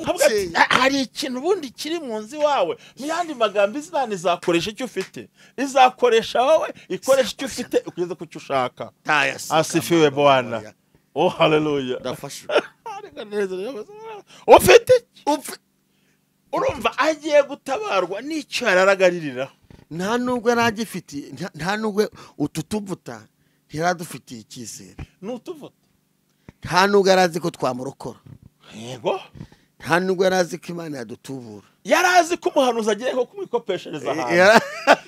[SPEAKER 2] hari ikintu bundi kiri mu nzi wawe mu yandi magambo Imana izakoresha icyo ufite izakoresha wowe ikoresha icyo ufite ukugeza ku cyo ushaka asifiwe Bwana oh haleluya
[SPEAKER 1] ndafasha
[SPEAKER 2] ufite urumva agiye gutabarwa n'icyo yararagaririra
[SPEAKER 1] nta nubwo yaragifitiye nta nubwo ututuvuta ntiradufitiye icyizere
[SPEAKER 2] n'utuvuta
[SPEAKER 1] nta nubwo yarazi ko twamurokora
[SPEAKER 2] yego
[SPEAKER 1] nta nubwo yarazi ko Imana yadutubura
[SPEAKER 2] yarazi ko umuhanuzi agiye ko kumwikopeshereza ahantu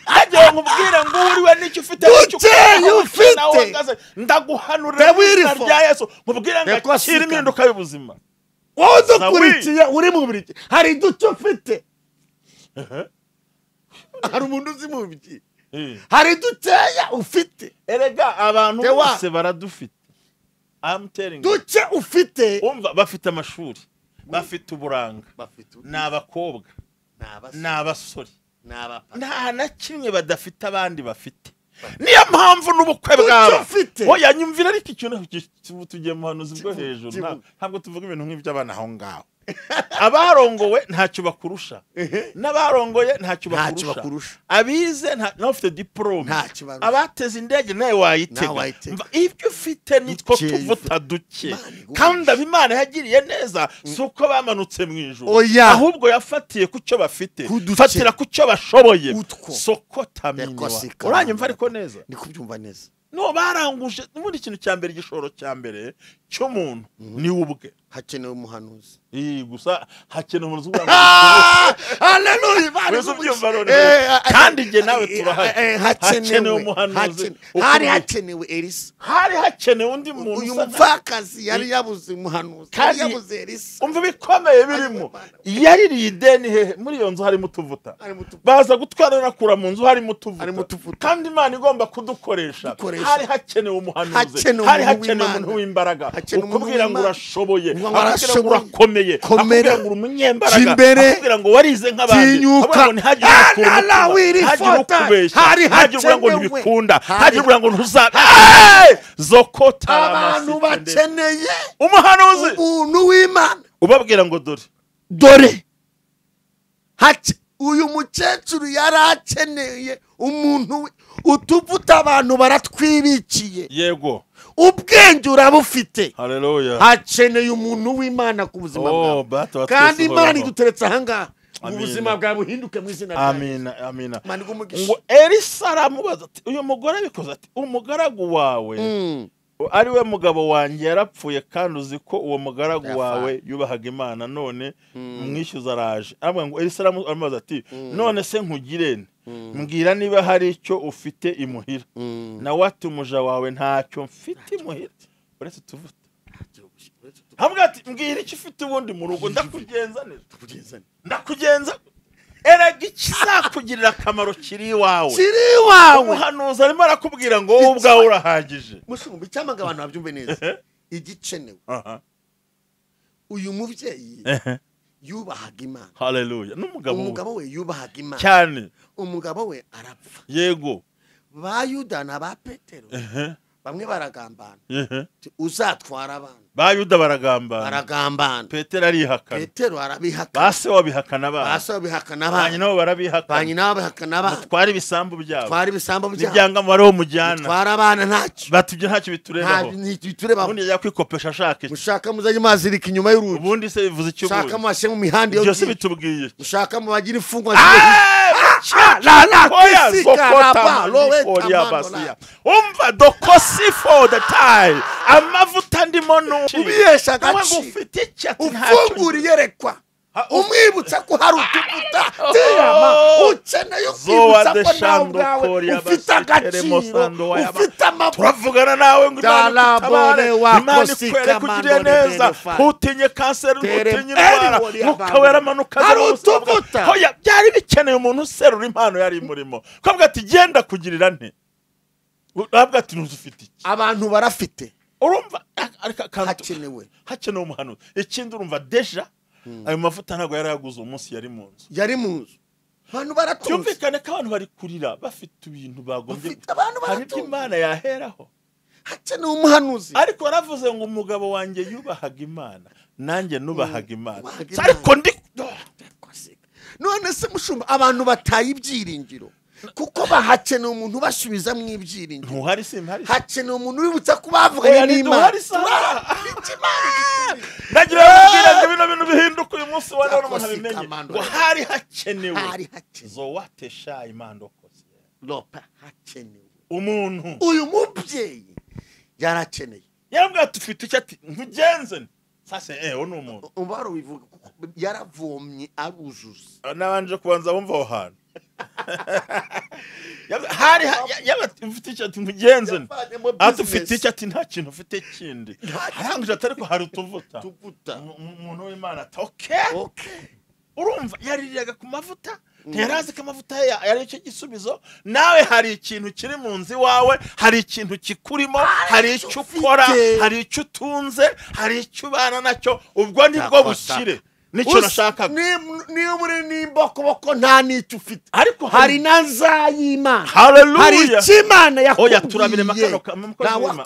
[SPEAKER 2] agiye nkubwire ngo uriwe n'icyo ufite
[SPEAKER 1] n'icyo ufite
[SPEAKER 2] ndaguhanurira izina rya Yesu nkubwire ngo akira impinduka y'ubuzima
[SPEAKER 1] wowe udukurikiye uri mu buryo hari duce ufite hari umuntu uzi mu buryo hari duceya ufite
[SPEAKER 2] erega abantu bose baradufite
[SPEAKER 1] duce ufite
[SPEAKER 2] umva bafite amashuri bafite uburanga n'abakobwa n'abasore nta na kimwe badafite abandi bafite niyo mpamvu n'ubukwe bwabo oya nyumvira ariko ikintu tugiye mu hanuzi bwo hejuru ntabwo tuvuga ibintu nk'iby'abana aho ngaho abarongowe ntacyo bakurusha n'abarongoye ntacyo bakurusha abize ntafite diplome abateze indege nawe wayitega ibyo ufite nitwo tuvuta duke kandi ab'Imana yagiriye neza suko bamanutse mu ijuru ahubwo yafatiye ku cyo bafite fatira ku cyo bashoboye sokota minwa uranyumva ariko neza
[SPEAKER 1] ndikubyumva neza
[SPEAKER 2] no baranguje n'ubundi ikintu cya mbere igishoro cya mbere cy'umuntu ni ubwe
[SPEAKER 1] hakenewe umuhanuzi
[SPEAKER 2] gusa hakenewe umuhanuzi ubwo
[SPEAKER 1] haleluya
[SPEAKER 2] kandi nge nawe turahari hakenewe umuhanuzi
[SPEAKER 1] hari hakenewe Elisa
[SPEAKER 2] hari hakenewe undi muntu
[SPEAKER 1] uyu mupfakazi yari yabuze umuhanuzi yari yabuze Elisa
[SPEAKER 2] umva bikomeye birimo yaririye ideni hehe muri iyo nzu harimo utuvuta baza gutwara nakura mu nzu harimo utuvuta kandi Imana igomba kudukoresha hari hakenewe umuhanuzi hari hakenewe umuntu w'imbaraga ukubwira ngo urashoboye akubwira ngo urakomeye akubwira ngo umunyembaraga akubwira ngo warize nk'abandi akubwira ngo ntihagire ukubeshya ntihagire ngo ntibikunda ntihagire ngo ntuzabe zokota
[SPEAKER 1] abantu bakeneye
[SPEAKER 2] umuhanuzi
[SPEAKER 1] umuntu w'Imana
[SPEAKER 2] ubabwira ngo
[SPEAKER 1] dore uyu mukecuru yarakeneye umuntu utuvuta abantu baratwibikiye
[SPEAKER 2] yego
[SPEAKER 1] ubwenge urabufite
[SPEAKER 2] haleluya
[SPEAKER 1] hakeneye umuntu w'Imana ku buzima bwawe kandi Imana iduteretse ahangaha ubuzima bwawe buhinduke mu izina ryawe
[SPEAKER 2] amina ngo Elisa aramubaza ati uyu mugore bikoze ati umugaragu wawe ari we mugabo wanjye yarapfuye kandi uzi ko uwo mugaragu wawe yubahaga Imana none umwishyuza araje avuga ngo Elisa aramubaza ati none se nkugirene mbwira niba hari icyo ufite imuhira nawe ati umuja wawe ntacyo mfite imuhira uretse tuvuta hamwe ati mbwira icyo ufite ubundi mu rugo ndakugenza neza ndakugenza erega ikizakugirira akamaro kiri iwawe umuhanuzi arimo arakubwira ngo wowe ubwawe urahagije
[SPEAKER 1] mushumba icyamaga abantu babyumve neza igikenewe uyu mubyeyi yubahaga Imana
[SPEAKER 2] haleluya
[SPEAKER 1] n'umugabo we yubahaga Imana
[SPEAKER 2] cyane
[SPEAKER 1] umugabo we arapfa
[SPEAKER 2] yego
[SPEAKER 1] ba Yuda na ba Petero bamwe baragambana uzatwara abantu
[SPEAKER 2] ba Yuda baragambana Petero arihakana
[SPEAKER 1] Petero arabihakana
[SPEAKER 2] base wabihakana
[SPEAKER 1] abana
[SPEAKER 2] nabo barabihakana twari ibisambu byabo n'ibyanga mubare mujyana
[SPEAKER 1] twara abana ntacyo
[SPEAKER 2] batubye ntacyo biturebaho ubundi yajya kwikopesha ashaka
[SPEAKER 1] mushaka muzajye mazirika inyuma y'urugi
[SPEAKER 2] ubundi se bivuze icyo
[SPEAKER 1] mushaka mashe mu mihanda
[SPEAKER 2] byose bitubwiye
[SPEAKER 1] mushaka mu bagira ifungwa
[SPEAKER 2] umva dokosifo the time amavuta ndimo
[SPEAKER 1] ubiyesha agaciro ufungura iyerekwa umwibutsa ko hari utuvuta tiyama ukeneye ukwibutsa ko nawe ubwawe ufite agaciro ufite amavuta
[SPEAKER 2] turavugana nawe ngo Imana ikwere kugirira neza ntutinye kanseri ntutinye indwara mukawera manuka
[SPEAKER 1] hari utuvuta
[SPEAKER 2] hoya byari bikeneye umuntu userura impano yari imurimo kwavuga ati genda kugirira nte uravuga ati ntuzufite iki
[SPEAKER 1] abantu barafite
[SPEAKER 2] urumva
[SPEAKER 1] hakenewe
[SPEAKER 2] umuhanuzi ikindi urumva deja ayo mavuta ntabwo yari yaguze umunsi yari mu nzu
[SPEAKER 1] abantu baratunze
[SPEAKER 2] byumvikane ko abantu bari kurira bafite ibintu bagombye hari ibyo Imana yaheraho
[SPEAKER 1] hakenewe umuhanuzi
[SPEAKER 2] ariko waravuze ngo umugabo wanjye yubahaga Imana nanjye nubahaga Imana ariko
[SPEAKER 1] none se mushumba abantu bataye ibyiringiro kuko bahakeneye umuntu basubiza mu ibyiringiro
[SPEAKER 2] ntuhari
[SPEAKER 1] hakenewe umuntu wibutsa ko bavuganye n'Imana
[SPEAKER 2] ndagira kubwira ngo bino bintu bihinduka uyu munsi wa none umuntu abimenye ngo hari hakenewe zowatesha imandokose
[SPEAKER 1] lopa hakenewe
[SPEAKER 2] umuntu
[SPEAKER 1] uyu mubyeyi yarakeneye
[SPEAKER 2] yarabwira ati ufite icyo ati nkugenze sasa ono umuntu
[SPEAKER 1] umbaro bivuga yaravomye aruzuza
[SPEAKER 2] nabanje kubanza bumva aho hantu hari ufite icyo ati mugenze atufite icyo ati nta kintu ufite kindi harangije atari ko hari utuvuta umuntu w'Imana ati okay urumva yaririyaga ku mavuta ntiyarazi ko amavuta yari icyo gisubizo nawe hari ikintu kiri mu nzi wawe hari ikintu kikurimo hari icyo ukora hari icyo utunze hari icyo ubana nacyo ubwo nibwo bushyire nicyo nashakaga
[SPEAKER 1] niyo muri nimba kuboko nta nicyo ufite ariko hari nazayimana hari ikimana
[SPEAKER 2] yakubwiye turabire makano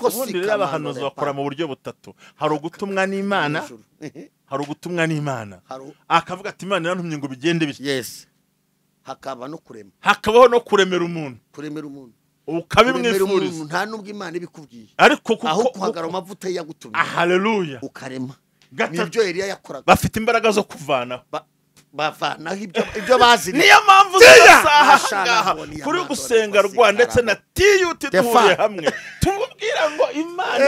[SPEAKER 2] ubundi rero abahanuzi bakora mu buryo butatu hari ugutumwa n'Imana hari ugutumwa n'Imana akavuga ati Imana yantumye ngo bigende bityo
[SPEAKER 1] hakaba no kurema
[SPEAKER 2] hakabaho no kuremera umuntu
[SPEAKER 1] ukabimwifuriza nta nubwo Imana ibikubwiye
[SPEAKER 2] ariko
[SPEAKER 1] aho kuhagara amavuta yagutumye
[SPEAKER 2] haleluya
[SPEAKER 1] ukarema nibyo Eliya yakoraga
[SPEAKER 2] bafite imbaraga zo kuvana
[SPEAKER 1] bavanaho ibyo bazi
[SPEAKER 2] niyo mpamvu zasaha kuri gusenga rwa ndetse na tiyuti tuhuye hamwe tububwira ngo Imana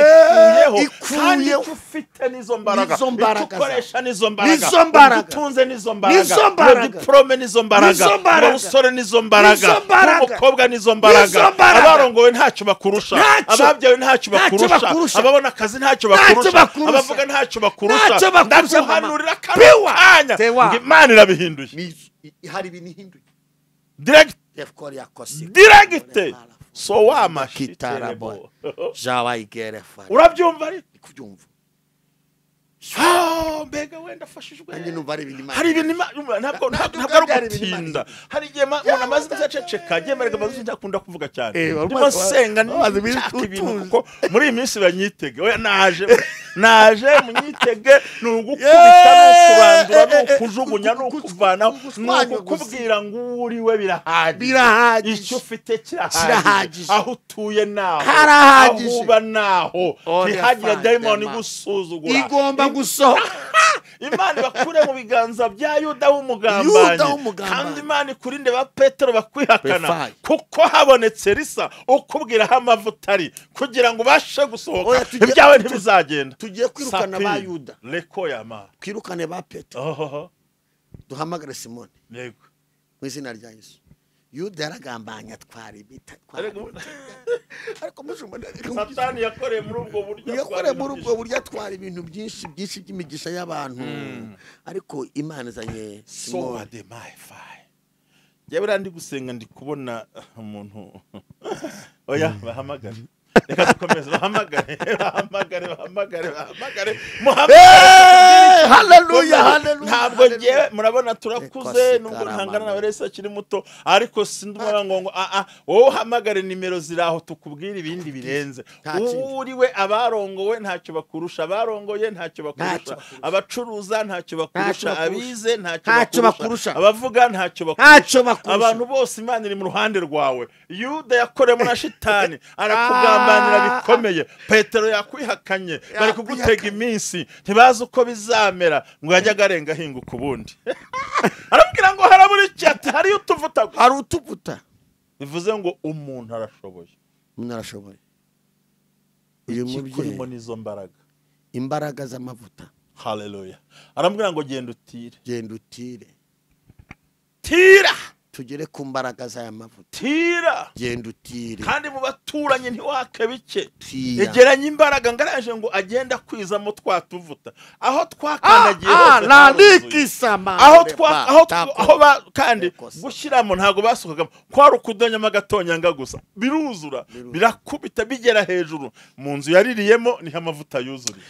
[SPEAKER 2] ikuyeho kandi ufite nizo mbaraga ukoresha nizo mbaraga utunze nizo mbaraga diplome nizo mbaraga usore nizo mbaraga umukobwa nizo mbaraga abarongowe ntacyo bakurusha ababyewe ntacyo bakurusha ababona akazi ntacyo bakurusha abavuga ntacyo bakurusha ndaguhanurira kanya Imana irabihinduye
[SPEAKER 1] hari ibintu ihinduye
[SPEAKER 2] direct so
[SPEAKER 1] kitarabo jawa igerefa
[SPEAKER 2] urabyumva ari
[SPEAKER 1] kubyumva
[SPEAKER 2] mbega wenda afashijwe
[SPEAKER 1] kandi numva ari ibintu
[SPEAKER 2] hari ibintu ntabwo ari gutinda hari igihe umuntu amaze guceceka yemerega amaze cyakunda kuvuga cyane ndimo senga n'ibintu kuko muri iyi minsi banyitege oya naje munyitege n'ugukubita n'ukurandura n'ukujugunya n'ukuvanaho n'ukubwira ngo uriwe birahagije icyo ufite kirahagije aho utuye naho aho uba naho ntihagira dayimoni gusuzugura
[SPEAKER 1] igomba gusohoka
[SPEAKER 2] Imana bakure mu biganza bya Yuda w'umugambanyi kandi Imana ikurinde ba Petero bakwihakana kuko habonetse Risa ukubwiraho amavuta ari kugira ngo ubashe gusohoka ibyawe ntibizagenda
[SPEAKER 1] tugiye kwirukana ba Yuda
[SPEAKER 2] leko yama
[SPEAKER 1] kwirukane ba Petero duhamagare Simoni
[SPEAKER 2] yego
[SPEAKER 1] mu izina rya Yesu Yuda yaragambanya twari ibita ariko
[SPEAKER 2] Satani yakoreye muri ubwo buryo
[SPEAKER 1] atwara ibintu byinshi by'imigisha y'abantu ariko Imana izanye
[SPEAKER 2] so de my fire yewe ndi gusenga ndi kubona umuntu oya bahamagara reka dukomeze bahamagare
[SPEAKER 1] haleluya
[SPEAKER 2] ntabwo ngiye murabona turakuze nubwo ntangana na wese akiri muto ariko sindumva ngo wowe uhamagare nimero ziraho tukubwira ibindi birenze uriwe abarongowe ntacyo bakurusha abarongoye ntacyo bakurusha abacuruza ntacyo bakurusha abize ntacyo bakurusha abavuga ntacyo bakurusha abantu bose Imana iri mu ruhande rwawe Yuda yakoremo na shitani arakugambanira bikomeye Petero yakwihakanye bari kugutega iminsi ntibazi uko bizamera ngo yajyaga arenga hinguka ubundi arabwira ngo harabura icyati hari utuvuta bivuze ngo umuntu arashoboye
[SPEAKER 1] uyu mubyeyi
[SPEAKER 2] nizo
[SPEAKER 1] imbaraga z'amavuta
[SPEAKER 2] haleluya arambwira ngo genda utire
[SPEAKER 1] tugere ku mbaraga z'aya mavuta genda utire
[SPEAKER 2] kandi mu baturanye ntiwake bike yegeranye imbaraga ngaraje ngo agenda kwizamo twatuvuta aho twakandagiye hose aho kandi gushyiramo ntago basukagamo kwari ukudonyamo agatonyanga gusa biruzura birakubita bigera hejuru mu nzu yaririyemo niho amavuta yuzuriye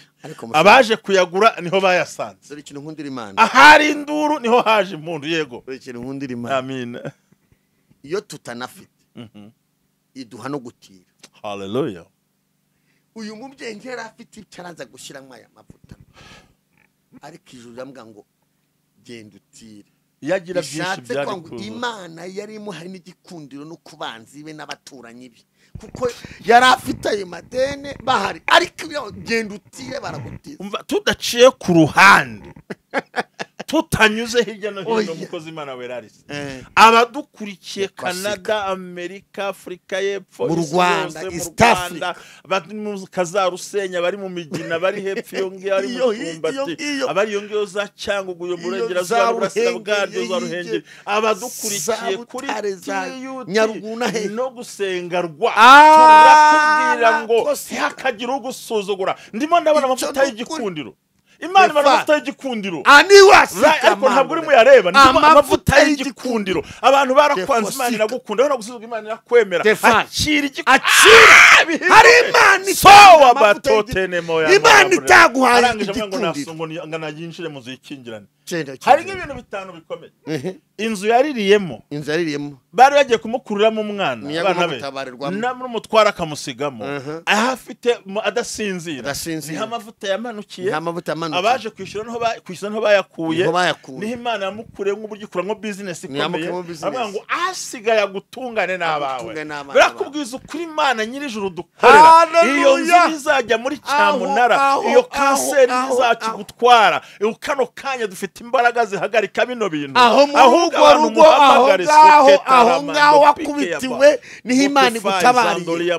[SPEAKER 2] abaje kuyagura niho bayasanze ahari induru niho haje impundu yego amen
[SPEAKER 1] iyo tutanafite iduha no gutira
[SPEAKER 2] haleluya
[SPEAKER 1] uyu mubyeyi ngera afite icyaranza gushyiramo aya mavuta ariko ijuru ramubwira ngo genda utire
[SPEAKER 2] yagira byinshi byari
[SPEAKER 1] kuza Imana yari imuhaye n'igikundiro no kubanzi be n'abaturanyi be kuko yari afite ayo madene bahari ariko genda utire baragutiza
[SPEAKER 2] tudaciye ku ruhande tutanyuze hirya no hino mukozi Imana Wellars abadukurikiye Canada Amerika Afrika y'Epfo
[SPEAKER 1] mu Rwanda East Africa
[SPEAKER 2] bari mu Kazarusenya bari mu Migina bari hepfo yonge ari mu Kumbati abari yonge za cyangwa uyo murengera za Burasira bwaryo za Ruhengeri abadukurikiye kuri
[SPEAKER 1] Nyaruguna he
[SPEAKER 2] no gusengarwa turakubwira ngo hakagira ugusuzugura ndimo ndabona amavuta y'igikundiro Imana amavuta y'igikundiro
[SPEAKER 1] ani wasika
[SPEAKER 2] ariko ntabwo uri muyareba ndimo amavuta y'igikundiro abantu barakwanze Imana iragukunda no gusuzugura Imana irakwemera akira
[SPEAKER 1] hari Imana
[SPEAKER 2] sowa batotene moya
[SPEAKER 1] Imana itaguhaye igikundiro
[SPEAKER 2] ngana yinjire mu zikingirane hari nk'ibintu bitanu bikomeye inzu yaririyemo bari bagiye kumukuriramo umwana abana be n'umutwara akamusigamo ahafite adasinzira niho amavuta yamanukiye abaje kwishyura niho bayakuye niho Imana yamukuriye nk'uburyo ikuramo business ikomeye avuga ngo asigaye agutungane n'abawe birakubwiza ukuri Imana nyir'ijuru dukorera iyo nzu izajya muri cyamunara iyo kanseri izakigutwara kano kanya dufite imbaraga zihagarika bino bintu
[SPEAKER 1] ahubwo aho ngaho wakubitiwe niho Imana igutabariye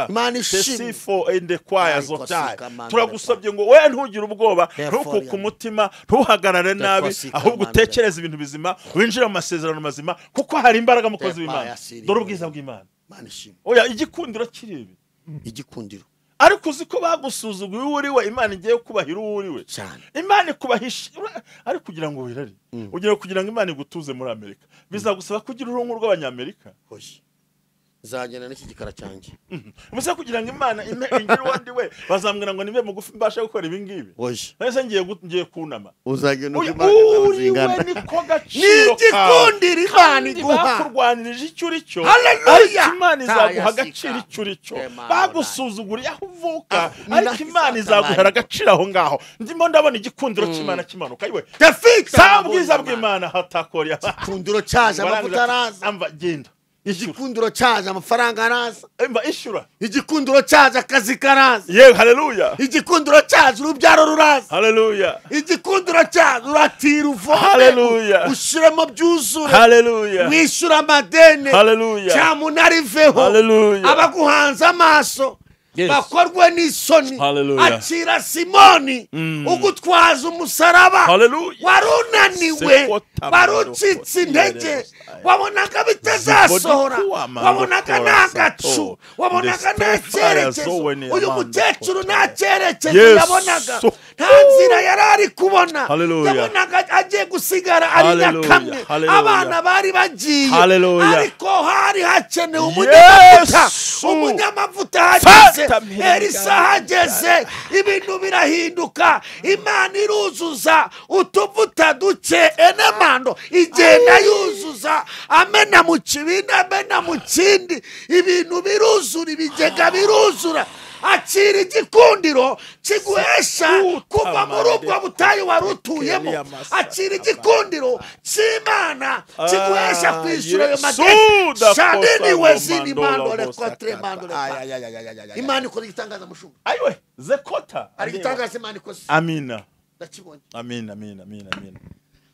[SPEAKER 1] Imana
[SPEAKER 2] sifo ende kwaya zotaye turagusabye ngo we ntugire ubwoba ntukuke umutima ntuhagarare nabi ahubwo utekereze ibintu bizima winjire mu masezerano mazima kuko hari imbaraga mukozi w'Imana dore ubwiza bw'Imana oya igikundiro kirebe
[SPEAKER 1] igikundiro
[SPEAKER 2] ariko uziko bagusuzuguye uriwe Imana igiye kubahira uriwe Imana kubahisha ari kugira ngo wirari ugiye kugira ngo Imana igutuze muri Amerika bizagusaba kugira urungu rw'Abanyamerika
[SPEAKER 1] zagena n'iki gikara cyanjye
[SPEAKER 2] umusa kugira ngo Imana ingire wandi we bazambwira ngo nibe mugufi mbasha gukora ibi ngibi nese ngiye kunama
[SPEAKER 1] uzagena
[SPEAKER 2] uzingana niko gaciro
[SPEAKER 1] n'igikundiro Imana iguha
[SPEAKER 2] bakurwanirije icyo uricyo
[SPEAKER 1] haleluya
[SPEAKER 2] Imana izaguha agaciro icyo uricyo bagusuzuguriye aho uvuka ariko Imana izaguhera agaciro aho ngaho ndimo ndabona igikundiro cy'Imana kimanuka iwe bwiza bw'Imana hatakoriya
[SPEAKER 1] igikundiro cyaje amafutaraza
[SPEAKER 2] amva genda
[SPEAKER 1] igikundiro cyaje amafaranga araza
[SPEAKER 2] emba ishura
[SPEAKER 1] igikundiro cyaje akazi karaza
[SPEAKER 2] haleluya
[SPEAKER 1] igikundiro cyaje urubyaro ruraza
[SPEAKER 2] haleluya
[SPEAKER 1] igikundiro cyaje uratira uvome
[SPEAKER 2] haleluya
[SPEAKER 1] ushiremo byuzure
[SPEAKER 2] haleluya
[SPEAKER 1] wishura amadene
[SPEAKER 2] haleluya
[SPEAKER 1] cyamunariveho
[SPEAKER 2] haleluya
[SPEAKER 1] abaguhanze amaso bakorwe n'isoni akira Simoni ugutwaza umusaraba warunaniwe warucitse intege wabonaga bitazasohora wabonaga n'agacu wabonaga n'icyerekezo uyu mukecuru nta cyerekezo yabonaga nta nzira yari ari kubona yabonaga agiye gusigara ari nyakamwe abana bari bagiye ariko hari hakenewe umunyamavuta hageze Elisa hageze ibintu birahinduka Imana iruzuza utuvuta duke enemando igenda yuzuza amena mu kibindi amena mu kindi ibintu biruzura ibigega biruzura akira igikundiro kiguhesha kuva muri ubwo butayu warutuyemo akira igikundiro cy'Imana kiguhesha kwishyura ayo madeni shanini wezini mandole kotre mandole Imana ikora igitangaza mushuba
[SPEAKER 2] ayiwe zekota
[SPEAKER 1] ari igitangaza Imana ikoze
[SPEAKER 2] amina
[SPEAKER 1] ndakibonye
[SPEAKER 2] amina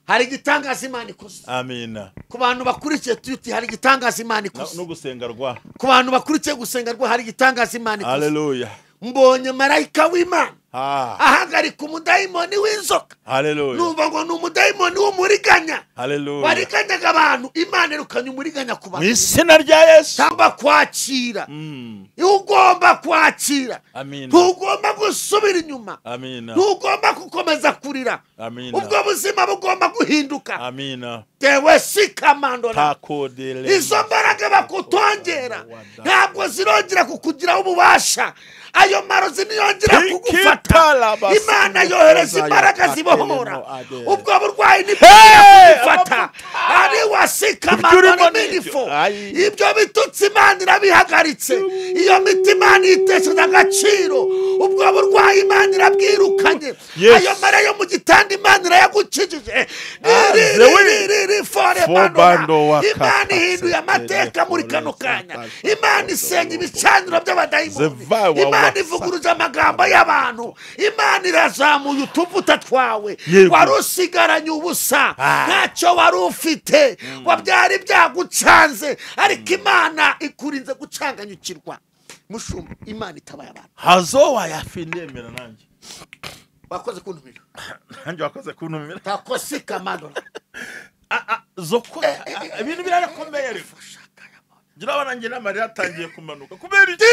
[SPEAKER 1] hari igitangaza Imana ikoze
[SPEAKER 2] amina
[SPEAKER 1] ku bantu bakurikiye tuti hari igitangaza Imana ikoze
[SPEAKER 2] no gusengarwa
[SPEAKER 1] ku bantu bakurikiye gusengarwa hari igitangaza Imana ikoze
[SPEAKER 2] haleluya
[SPEAKER 1] mbonye marayika w'Imana ahagarika umudayimoni w'inzoka numva ngo ni umudayimoni w'umuriganya wariganyaga abantu Imana irukanye umuriganya ku bantu
[SPEAKER 2] mu izina rya Yesu
[SPEAKER 1] cyangwa kwakira ugomba kwakira ntugomba gusubira inyuma ntugomba gukomeza kurira ubwo buzima bugomba guhinduka tewe sikamandola izo mbaraga bakutongera ntabwo zirongera kukugiraho ububasha ayo marozi niyongera kugufata Imana yohereza imbaraga zibohora ubwo burwayi nibwifata ari wasikamandola n'inifo ibyo bitutsi Imana irabihagaritse iyo mitima nitesheje agaciro ubwo burwayi Imana irabwirukanye ayo mara yo mu gitanda Imana irayagukijije Imana ihinduye amateka muri kano kanya Imana isenya ibicaniro by'abadayimoni Imana ivuguruje amagambo y'abantu. Imana irazamuye utuvuta twawe wari usigaranye ubusa ntacyo wari ufite wabyari byagucanze ariko Imana ikurinze gucanganyukirwa. Mushumba Imana itabaye abantu
[SPEAKER 2] hazo wayafindemera nanjye
[SPEAKER 1] wakoze kuntumira
[SPEAKER 2] nanjye wakoze kuntumira
[SPEAKER 1] takosika mano
[SPEAKER 2] zoko ibintu birakomeye ariko gira abanange n'amarira atangiye kumanuka kubera iki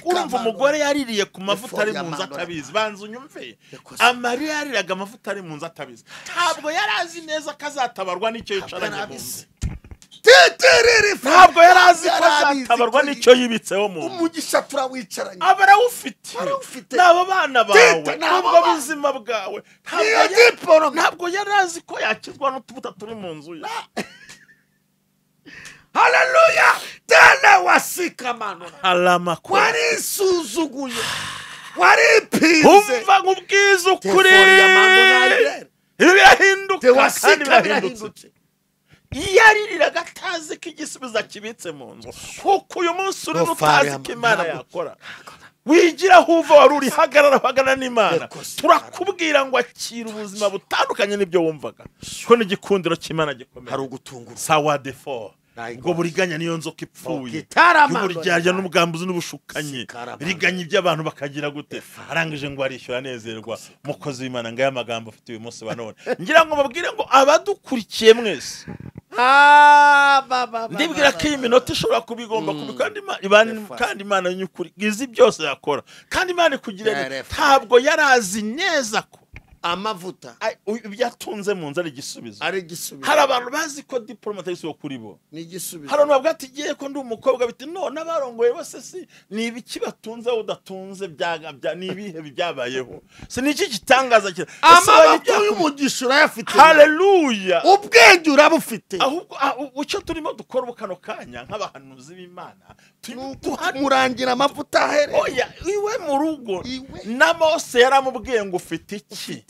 [SPEAKER 2] urumva umugore yaririye ku mavuta ari mu nzu atabizi banza unyumve amarira yariraga amavuta ari mu nzu atabizi ntabwo yarazi neza kazatabarwa n'icyo yicaranye mu nzu ntabwo yarazi ko azatabarwa n'icyo yibitseho mu nzu
[SPEAKER 1] umugisha turawicaranye
[SPEAKER 2] abarawufite n'abo bana bawe ntabwo buzima bwawe ntabwo yarazi ko yakizwa n'utubuta turi mu nzu ye.
[SPEAKER 1] Haleluya tena wasika mano
[SPEAKER 2] alama kwa
[SPEAKER 1] warisuzuguye waripinze
[SPEAKER 2] umva ngubwiza ukuri birahinduka kandi birahindutse yaririraga atazi ko igisubizo kibitse mu nzu kuko uyu munsi uri utazi ko Imana yakora wigira huva wari uri hagarara n'Imana turakubwira ngo akira ubuzima butandukanye n'ibyo wumvaga ko n'igikundiro cy'Imana gikomeye
[SPEAKER 1] hari ugutungura
[SPEAKER 2] sawa defo ngo buriganya niyo nzoka ipfuye y'uburyarya n'ubwambuzi n'ubushukanyi biriganya iby'abantu bakagira gute arangije ngo arishyura anezerwa mukozi w'Imana ngaya amagambo afite uyu munsi wa none ngira ngo babwire ngo abadukurikiye mwese ndibwira ko iyi minota ishobora kuba igomba kuba kandi Imana y'ukuri izi byose yakora kandi Imana ikugira ntabwo yarazi neza ko amavuta byatunze mu nzu ari igisubizo hari abantu bazi ko diplomate yisubiye kuri bo
[SPEAKER 1] ni igisubizo
[SPEAKER 2] hari abantu bavuga ati giye ko ndi umukobwa biti none abarongoye bose si ni ibiki batunze udatunze byaga ni ibihe byabayeho se ni iki gitangaza kira
[SPEAKER 1] amavuta y'umugisha urayafite
[SPEAKER 2] haleluya
[SPEAKER 1] ubwenge urabufite
[SPEAKER 2] ahubwo ucyo turimo dukora ubukano kanya nk'abahanuzi b'Imana
[SPEAKER 1] murangira amavuta ahere
[SPEAKER 2] oya iwe mu rugo na Mose yaramubwiye ngo ufite iki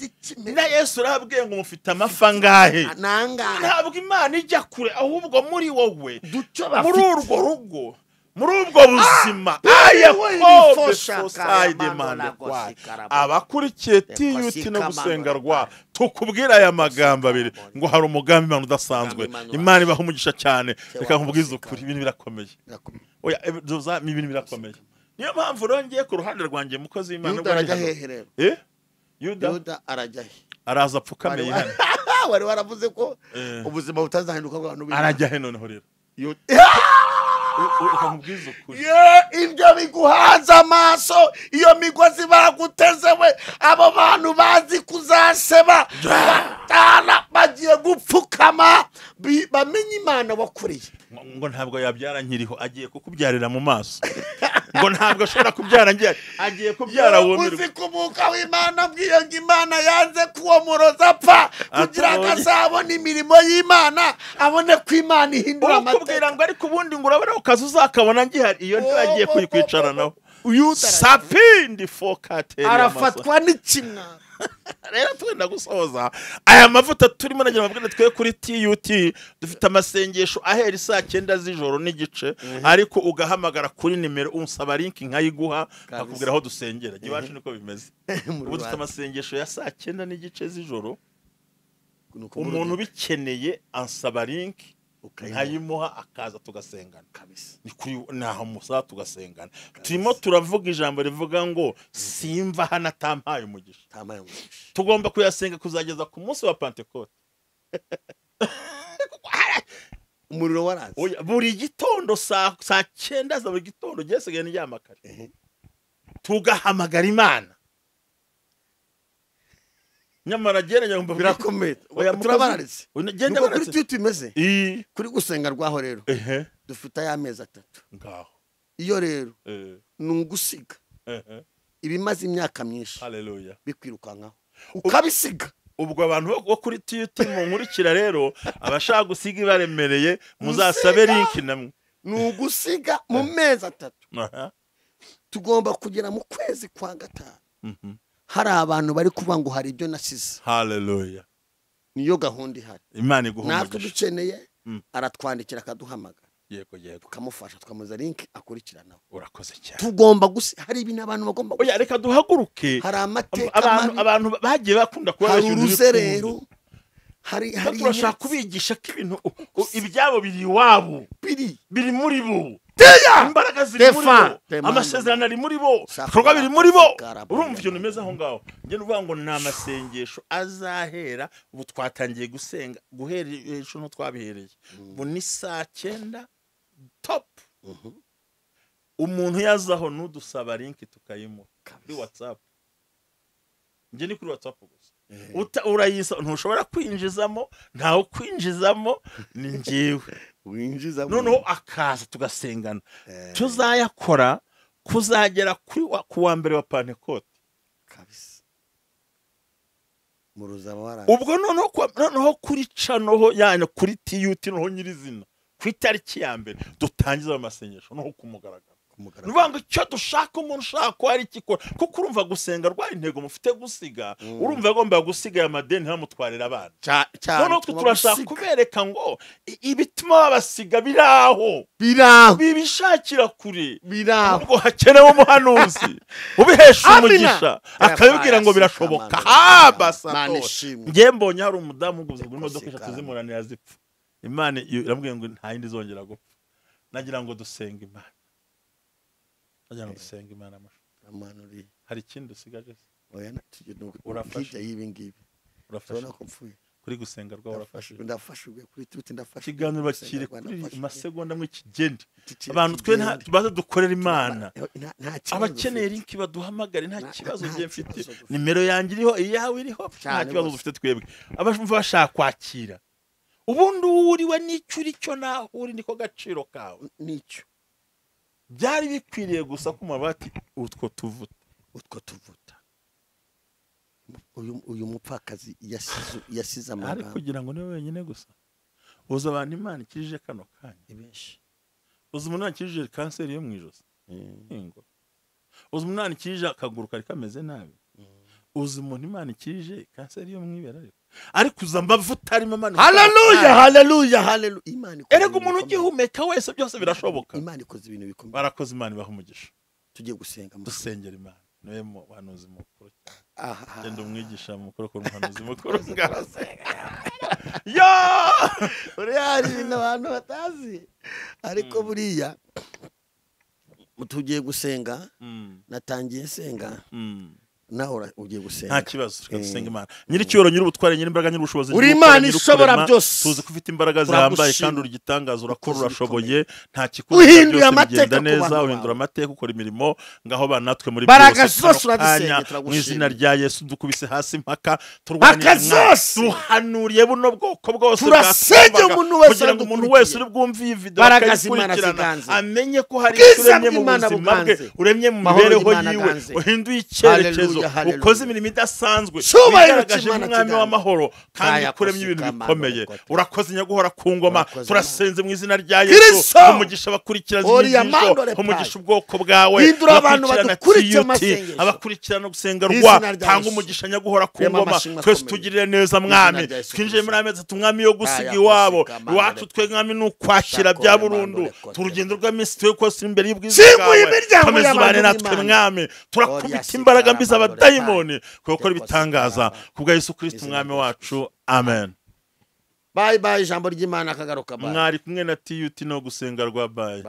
[SPEAKER 2] na Yesu arabwiye ngo mufite amafangahe ntabwo Imana ijya kure ahubwo muri wowe muri urwo rugo muri ubwo buzima abakurikiye tiyuti no gusenga rwa tukubwira aya magambo abiri ngo hari umugambi Imana udasanzwe Imana ibaha umugisha cyane reka nkubwize ukuri ibintu birakomeye oya ibintu birakomeye niyo mpamvu rongeye ku ruhande rwanjye mukozi w'Imana Yuda
[SPEAKER 1] arajya he
[SPEAKER 2] araza apfukameye hano
[SPEAKER 1] wari waravuze ko ubuzima butazahinduka bw'abantu
[SPEAKER 2] arajya he noneho rero
[SPEAKER 1] ibyo biguhanze amaso iyo migozi bagutezewe abo bantu bazi kuzaseba bagiye gupfukama bamenye Imana wakoreye
[SPEAKER 2] ngo ntabwo yabyara nkiriho agiye kukubyarira mu maso ngo ntabwo ashobora kubyara ngiye agiye kubyara womirwa
[SPEAKER 1] uzi kumuka w'Imana bwiye ngo Imana yanze kuwo muroza apfa kugira ngo azabone imirimo y'Imana abone ko Imana ihindura amateka
[SPEAKER 2] ukubwira ngo ariko ubundi ngo urabona ukaza uzakabona ngihari iyo ntibagiye kwicaranaho sapindi fokate
[SPEAKER 1] arafatwa n'ikimwa
[SPEAKER 2] rero twenda gusoza aya mavuta turimo nagira mabwire twe kuri TUT dufite amasengesho ahera saa 9 z'ijoro n'igice ariko ugahamagara kuri nimero unsaba link nkayiguha akubwira aho dusengera gibacu niko bimeze ubu dufite amasengesho ya saa 9 n'igice z'ijoro umuntu bikeneye ansaba link nkayimuha akaza tugasengana kabisa ni kuri naho musa tugasengana turimo turavuga ijambo rivuga ngo simva hana tampaye umugisha tugomba kuyasenga kuzageza ku munsi wa Pentecote
[SPEAKER 1] umuriro waraze
[SPEAKER 2] buri gitondo saa 9 za buri gitondo gesigaye n'yamakare tugahamagara Imana nyamara gerenya ngo
[SPEAKER 1] birakomeye turabararize ngende kuri tuti imeze kuri gusenga rwaho rero dufite aya mezi 3
[SPEAKER 2] ngaho
[SPEAKER 1] iyo rero nungusiga ibimaze imyaka myinshi
[SPEAKER 2] haleluya
[SPEAKER 1] bikwirukankaho ukabisiga
[SPEAKER 2] ubwo abantu bo kuri tuti mu nkurikira rero abashaka gusiga ibaremereye muzasabe link namwe
[SPEAKER 1] nugusiga mu mezi 3 tugomba kugera mu kwezi kwa 5 hari abantu bari kuvuga ngo hari ibyo nasize
[SPEAKER 2] haleluya
[SPEAKER 1] niyo gahunda ihari
[SPEAKER 2] Imana iguhumuje
[SPEAKER 1] natwe dukeneye aratwandikira akaduhamagara
[SPEAKER 2] yego
[SPEAKER 1] tukamufasha tukamuza link akurikiranaho.
[SPEAKER 2] urakoze cyane.
[SPEAKER 1] Tugomba hari ibintu abantu bagomba
[SPEAKER 2] oya reka duhaguruke.
[SPEAKER 1] hari amateka
[SPEAKER 2] abantu bagiye bakunda kuba
[SPEAKER 1] hari uruzerero hari
[SPEAKER 2] turashaka kubigisha ko ibintu ibyabo biri iwabo biri muri bo. Imbaraga ziri muri bo, amasezerano ari muri bo, ibikorwa biri muri bo. Urumva ibintu bimeze aho ngaho. Njye nuvuga ngo ni amasengesho azahera ubu twatangiye gusenga guhera ejo no twabihereye. Ubu ni saa 9 top. Umuntu yazaho n'udusaba link tukayimuha kuri WhatsApp. Njye ni kuri WhatsApp gusa. Urayisa ntushobora kwinjizamo, ntaho kwinjizamo ni njyewe.
[SPEAKER 1] winjizamo
[SPEAKER 2] noneho akaza tugasengana. Tuzayakora kuzagera ku wa mbere wa Pentecote
[SPEAKER 1] kabisa. Muruzaba wara.
[SPEAKER 2] Ubwo noneho kuri canoho yani kuri TUT noneho nyirizina ku itariki ya mbere dutangiza amasengesho noneho kumugaragara. Nuvuga ngo icyo dushaka umuntu ushaka ko ari ikikora kuko urumva gusenga rwa intego mufite gusiga urumva agomba gusiga amadeni hamutwarira abana. Noneho turashaka kubereka ngo ibituma babasiga biraho bibishakira kure biraho. Ubwo hakenewe umuhanuzi ubihesha umugisha akabibwira ngo birashoboka. Basato ngiye mbonye hari umudamu uguze muri modoka 3 zimuranira zipfa. Imana irambwiye ngo nta yindi zongera gupfa. Nagira ngo dusenga Imana. Ajana gusenga Imana
[SPEAKER 1] amanuri.
[SPEAKER 2] Hari ikindi usigaje?
[SPEAKER 1] Oya urafasha y'ibingibi. Urafasha ko mfuye.
[SPEAKER 2] Kuri gusenga rwa urafasha.
[SPEAKER 1] Ndafashwe kuri tuti ndafasha.
[SPEAKER 2] Kiganiro bakire kuri amasegonda mu kigende. Abantu twe tubaze dukorera Imana. Abakeneye link baduhamagare nta kibazo ngiye mfite. Nimero yanjye iriho iyawe iriho. Nta kibazo dufite twebwe. Abashumva bashaka kwakira. Ubundi uriwe n'icuri cyo naho uri niko gaciro kawe.
[SPEAKER 1] Nicyo.
[SPEAKER 2] Byari bikwiriye gusa ko mabati utwo tuvuta.
[SPEAKER 1] Uyu mupfakazi yasize amagambo.
[SPEAKER 2] Ari kugira ngo niwe wenyine gusa. Uza abantu Imana ikirije kano kanya.
[SPEAKER 1] Benshi.
[SPEAKER 2] Uza umuntu akirije kanseri yo mu ijosi. Ingo. Uza umuntu akirije akaguru kari kameze nabi. Uza umuntu Imana ikirije kanseri yo mu ibera ariko. Ariko uza mbavuta ari mama.
[SPEAKER 1] Hallelujah. Imana.
[SPEAKER 2] Erega umuntu ugihumeka wese byose birashoboka.
[SPEAKER 1] Imana ikoze ibintu bikomeye.
[SPEAKER 2] Barakoze Imana ibaha umugisha.
[SPEAKER 1] Tugiye gusenga
[SPEAKER 2] dusengera Imana. Niwe mu bahanuzi mukuru cyane. Genda umwigisha mukuru ko umuhanuzi mukuru ngarasenga. Yo!
[SPEAKER 1] Uriya ibintu abantu batazi. Ariko buriya tugiye gusenga. Natangiye senga. Naho ugiye gusenga
[SPEAKER 2] nta kibazo tugasenga Imana nyiri cyoro nyiri ubutware nyiri imbaraga nyiri ubushobozi
[SPEAKER 1] uri Imana ishobora byose
[SPEAKER 2] tuzi ko ufite imbaraga zihambaye kandi lgitangaza urakora urashoboye nta
[SPEAKER 1] uhinduye amateka
[SPEAKER 2] neza uhindura amateka ukora imirimo ngaho banatwe muri
[SPEAKER 1] byose
[SPEAKER 2] mu izina rya Yesu dukubise hasi impaka turwanya tuhanuriye buno bwoko bwose
[SPEAKER 1] turasenge
[SPEAKER 2] umuntu wese uri bwumva iyi video akayikurikirana amenye ko hari uremye mu buzima bwe uremye mu mibereho yiwe uhinduye icyerekezo ukoze imirimo idasanzwe bigaragaje umwami w'amahoro kandi kuremye ibintu bikomeye urakoze nyaguhora ku ngoma turasenze mu izina rya Yesu umugisha abakurikirana umugisha ubwoko bwawe
[SPEAKER 1] hindura abantu badukurikira amasengesho
[SPEAKER 2] abakurikirana gusenga rwa tanga umugisha nyaguhora ku ngoma twese tugirire neza mwami twinjiye muri amezi umwami yo gusiga iwabo iwacu twe mwami n'ukwakira bya burundu turugendo rw'amisi twe kose imbere y'ubwiza bwawe komeza ubane natwe mwami turakubita imbaraga mbi z'abadayimoni kuko bitangaza kubwa Yesu Kristo umwami wacu amen.
[SPEAKER 1] Bye ijambo ry'Imana akagaruka
[SPEAKER 2] mwari kumwe na TUT no gusenga rwa bye.